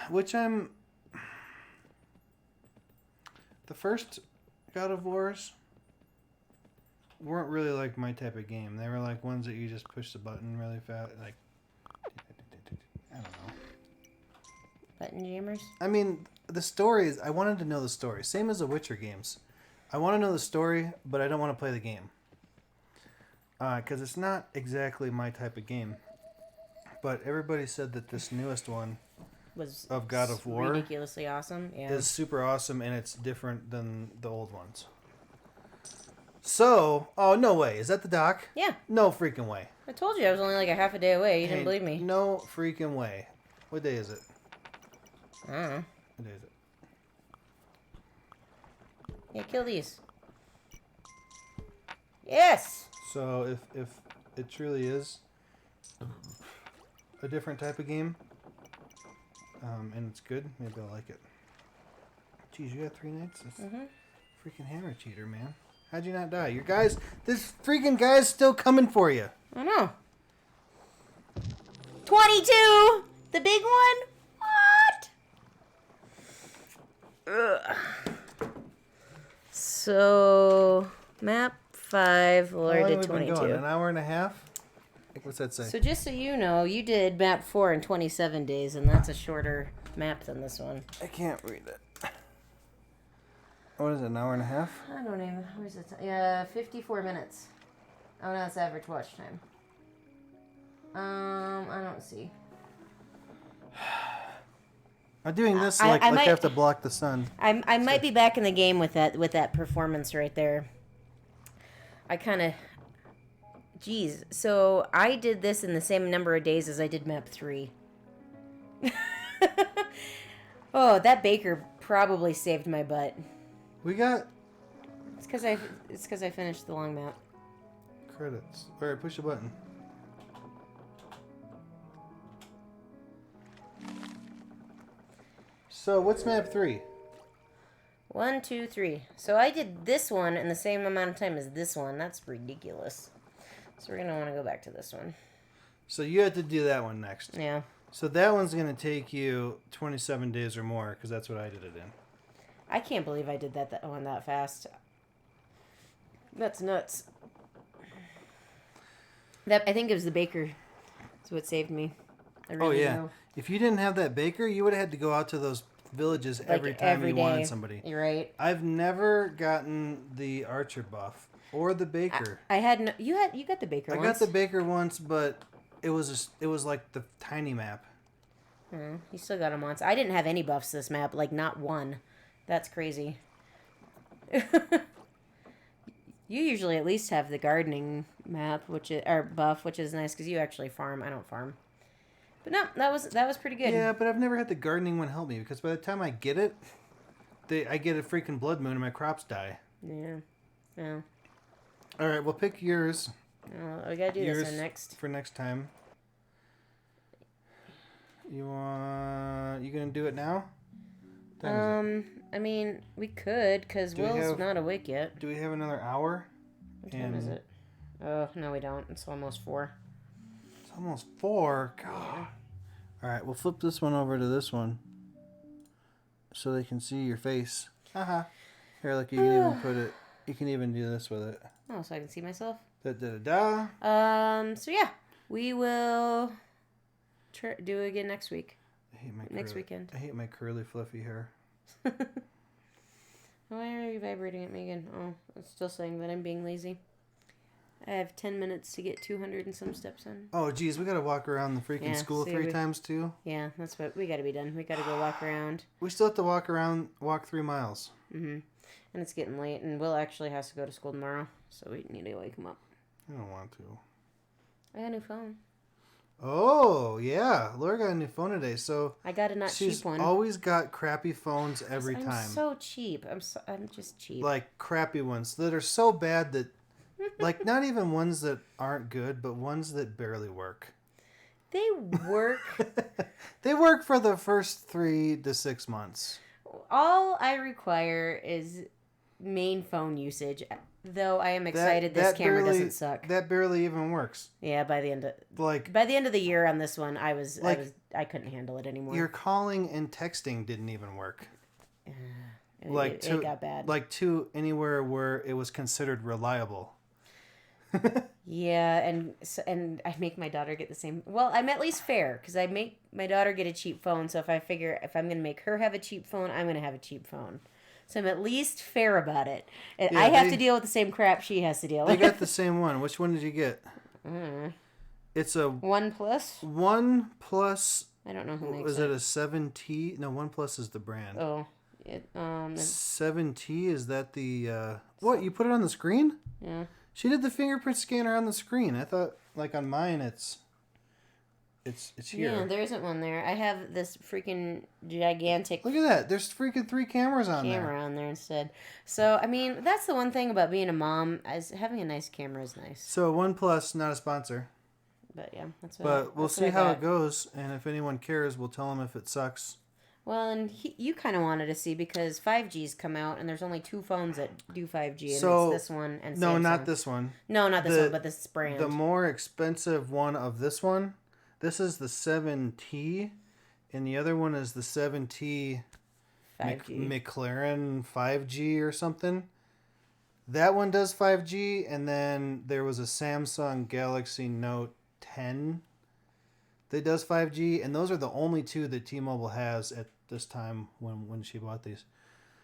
Which I'm... The first God of Wars weren't really like my type of game. They were like ones that you just push the button really fast. Like, I don't know. Button jammers? I mean, the stories, I wanted to know the story. Same as the Witcher games. I want to know the story, but I don't want to play the game. Because it's not exactly my type of game. But everybody said that this newest one was of God of War ridiculously awesome. Yeah. is super awesome, and it's different than the old ones. So, oh, no way. Is that the dock? Yeah. No freaking way. I told you I was only like a half a day away. You didn't believe me. No freaking way. What day is it? I don't know. What day is it? Yeah, kill these. Yes! So, if it truly is a different type of game, and it's good, maybe I'll like it. Jeez, you got 3 nights? That's freaking hammer cheater, man. How'd you not die? This freaking guy's still coming for you. I know. 22! The big one? What? Ugh. So, map 5, How Laura long did have we been 22. going? An hour and a half? What's that say? So just so you know, you did map 4 in 27 days, and that's a shorter map than this one. I can't read it. What is it, an hour and a half? I don't even. Where's it? Yeah, 54 minutes. Oh, no, that's average watch time. I don't see. I'm doing this I I might- have to block the sun. I might be back in the game with that performance right there. I kind of. Geez, so I did this in the same number of days as I did map 3. Oh, that baker probably saved my butt. We got It's because I finished the long map. credits. All right, push the button. So, what's map 3? 1, 2, 3. So I did this one in the same amount of time as this one. That's ridiculous. So we're gonna want to go back to this one. So, you have to do that one next. Yeah. So, that one's going to take you 27 days or more, because that's what I did it in. I can't believe I did that one that fast. That's nuts. I think it was the baker. That's what saved me. I really do. If you didn't have that baker, you would have had to go out to those villages every time you wanted somebody. You're right. I've never gotten the archer buff or the baker. I had no, you got the baker. I got the baker once, but it was like the tiny map. You still got him once. I didn't have any buffs this map, like not one. That's crazy. You usually at least have the gardening map, or buff, which is nice because you actually farm. I don't farm. But no, that was pretty good. Yeah, but I've never had the gardening one help me because by the time I get it, I get a freaking blood moon and my crops die. Yeah. Yeah. All right, well, pick yours. Well, we gotta do this one next. For next time. You gonna do it now? I mean, we could, because Will's not awake yet. Do we have another hour? What time is it? Oh, no, we don't. It's almost 4. It's almost 4. God. Yeah. All right, we'll flip this one over to this one so they can see your face. Haha. Here, look, you can even put it. You can even do this with it. Oh, so I can see myself? Da da da da. So yeah, we will do it again next week. I hate my next weekend. I hate my curly, fluffy hair. Why are you vibrating at me again? Oh, it's still saying that I'm being lazy. I have 10 minutes to get 200 and some steps in. Oh, geez, we gotta walk around the freaking school 3 times too. Yeah, that's what we gotta be done. We gotta go walk around. We still have to walk 3 miles. Mm-hmm. And it's getting late, and Will actually has to go to school tomorrow, so we need to wake him up. I don't want to. I got a new phone. Oh, yeah. Laura got a new phone today, so I got a not cheap one. She's always got crappy phones every time. I'm so cheap. I'm just cheap. Like crappy ones that are so bad that like not even ones that aren't good, but ones that barely work. They work. They work for the first 3 to 6 months. All I require is main phone usage. Though I am excited this camera doesn't suck. That barely even works. Yeah, by the end of the year on this one, I couldn't handle it anymore. Your calling and texting didn't even work. It got bad. Like to anywhere where it was considered reliable. Yeah, and I make my daughter get the same. Well, I'm at least fair because I make my daughter get a cheap phone. So if I figure if I'm gonna make her have a cheap phone, I'm gonna have a cheap phone. So I'm at least fair about it. Yeah, I have to deal with the same crap she has to deal with. They got the same one. Which one did you get? It's a OnePlus. OnePlus I don't know who makes Was it a 7T? No, OnePlus is the brand. Oh, 7T, is that the what? You put it on the screen? yeah. She did the fingerprint scanner on the screen. I thought, like on mine, it's here. Yeah, there isn't one there. I have this freaking gigantic Look at that. There's freaking 3 cameras on there. camera on there instead. So, I mean, that's the one thing about being a mom, is having a nice camera is nice. So OnePlus, not a sponsor. But yeah, that's what. But we'll that's see what I how got. it goes, and if anyone cares, we'll tell them if it sucks. Well, and you kind of wanted to see because 5G's come out, and there's only 2 phones that do 5G, and So, it's this one and No, Samsung. not this one. No, not this The- one, but this brand. The more expensive one of this one, this is the 7T, and the other one is the 7T 5G. McLaren 5G or something. That one does 5G, and then there was a Samsung Galaxy Note 10 that does 5G, and those are the only 2 that T-Mobile has at this time when she bought these.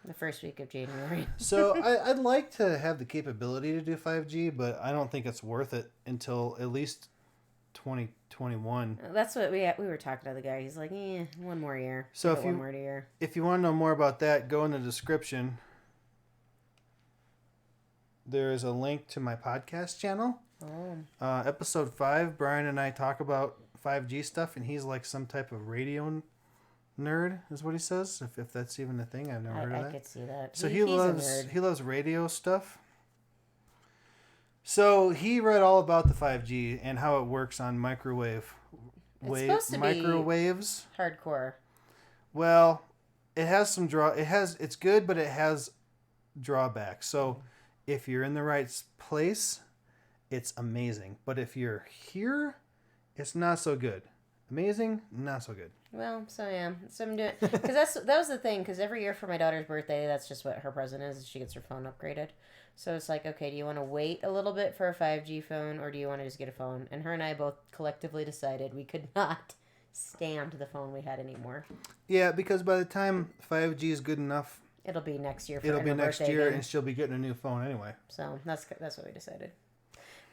The first week of January. So I'd like to have the capability to do 5G, but I don't think it's worth it until at least 2021. That's what we were talking to the guy. He's like, one more year. So Give if it you- one more year. If you want to know more about that, go in the description. There is a link to my podcast channel. Oh. Episode 5, Brian and I talk about 5G stuff, and he's like some type of radio nerd, is what he says. If that's even a thing, I've never heard of I that. could see that. So he's a loves nerd. he loves radio stuff. So he read all about the 5G and how it works on supposed to be- microwaves. Hardcore. Well, it has some it's good, but it has drawbacks. So if you're in the right place, it's amazing. But if you're here, it's not so good. Amazing, not so good. Well, so yeah, so I'm doing because that was the thing. Because every year for my daughter's birthday, that's just what her present is. She gets her phone upgraded. So it's like, okay, do you want to wait a little bit for a 5G phone, or do you want to just get a phone? And her and I both collectively decided we could not stand the phone we had anymore. Yeah, because by the time 5G is good enough, It'll be next year. it'll be her next birthday year, again. and she'll be getting a new phone anyway. So that's what we decided.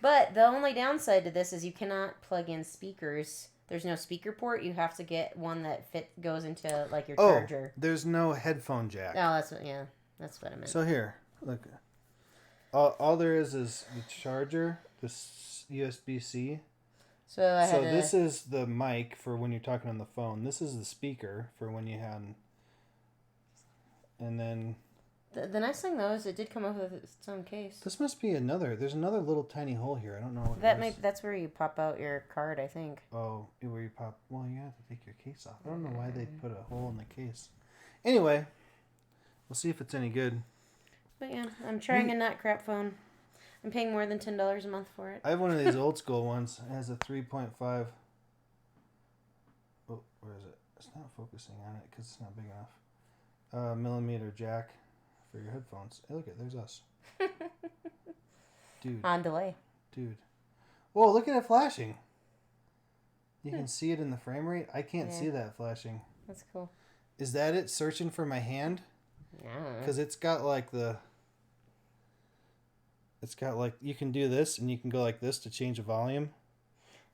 But the only downside to this is you cannot plug in speakers. There's no speaker port. You have to get one that goes into like your charger. There's no headphone jack. Oh, that's what I meant. So here, look. All there is the charger, this USB-C. So I had This is the mic for when you're talking on the phone. This is the speaker for when you have. And then the nice thing though is it did come up with its own case. this must be there's another little tiny hole here. I don't know what it is. That's where you pop out your card, I think. Oh, where you pop. Well, you have to take your case off. I don't know why they put a hole in the case. Anyway, we'll see if it's any good. But yeah, I'm trying a not crap phone. I'm paying more than $10 a month for it. I have one of these old school ones. It has a 3.5. Oh, where is it? It's not focusing on it because it's not big enough. Millimeter jack for your headphones. Hey, look at there's us. Dude. On delay. Dude. Whoa, look at it flashing. You can see it in the frame rate. I can't see that flashing. That's cool. Is that it searching for my hand? Yeah. Because it's got like you can do this and you can go like this to change the volume,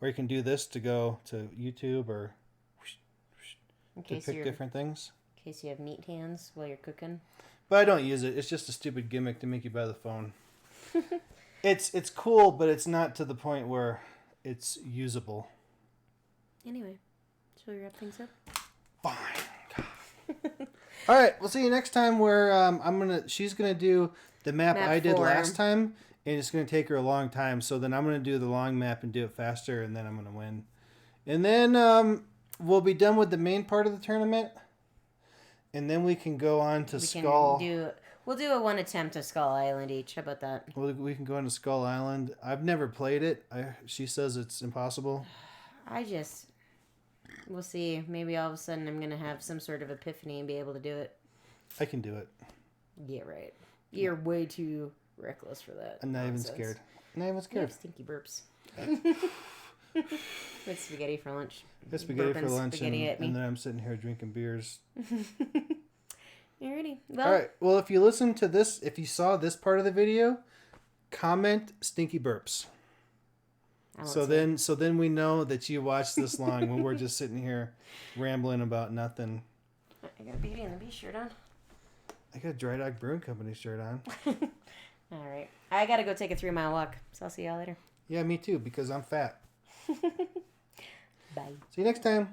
or you can do this to go to YouTube or to pick different things. In case you have meat hands while you're cooking. But I don't use it. It's just a stupid gimmick to make you buy the phone. It's cool, but it's not to the point where it's usable. Anyway, shall we wrap things up? Fine. All right, we'll see you next time. Where she's gonna do the map I did 4. last time, and it's gonna take her a long time. So then I'm gonna do the long map and do it faster, and then I'm gonna win. And then we'll be done with the main part of the tournament, and then we can go on to Skull. We'll do a 1 attempt of Skull Island each. How about that? We can go into Skull Island. I've never played it. She says it's impossible. We'll see. Maybe all of a sudden I'm going to have some sort of epiphany and be able to do it. I can do it. Yeah, right. You're way too reckless for that. I'm not even scared. I'm not even scared. Stinky burps. With spaghetti for lunch. Get spaghetti for Burping lunch, spaghetti at me. and then I'm sitting here drinking beers. Alrighty. Well, All right. Well, if you listen to this, if you saw this part of the video, comment stinky burps. I won't So say. then we know that you watched this long when we're just sitting here rambling about nothing. I got a Beauty and the Beast shirt on. I got a Dry Dog Brewing Company shirt on. All right. I got to go take a 3-mile walk. So I'll see y'all later. Yeah, me too, because I'm fat. Bye. See you next time.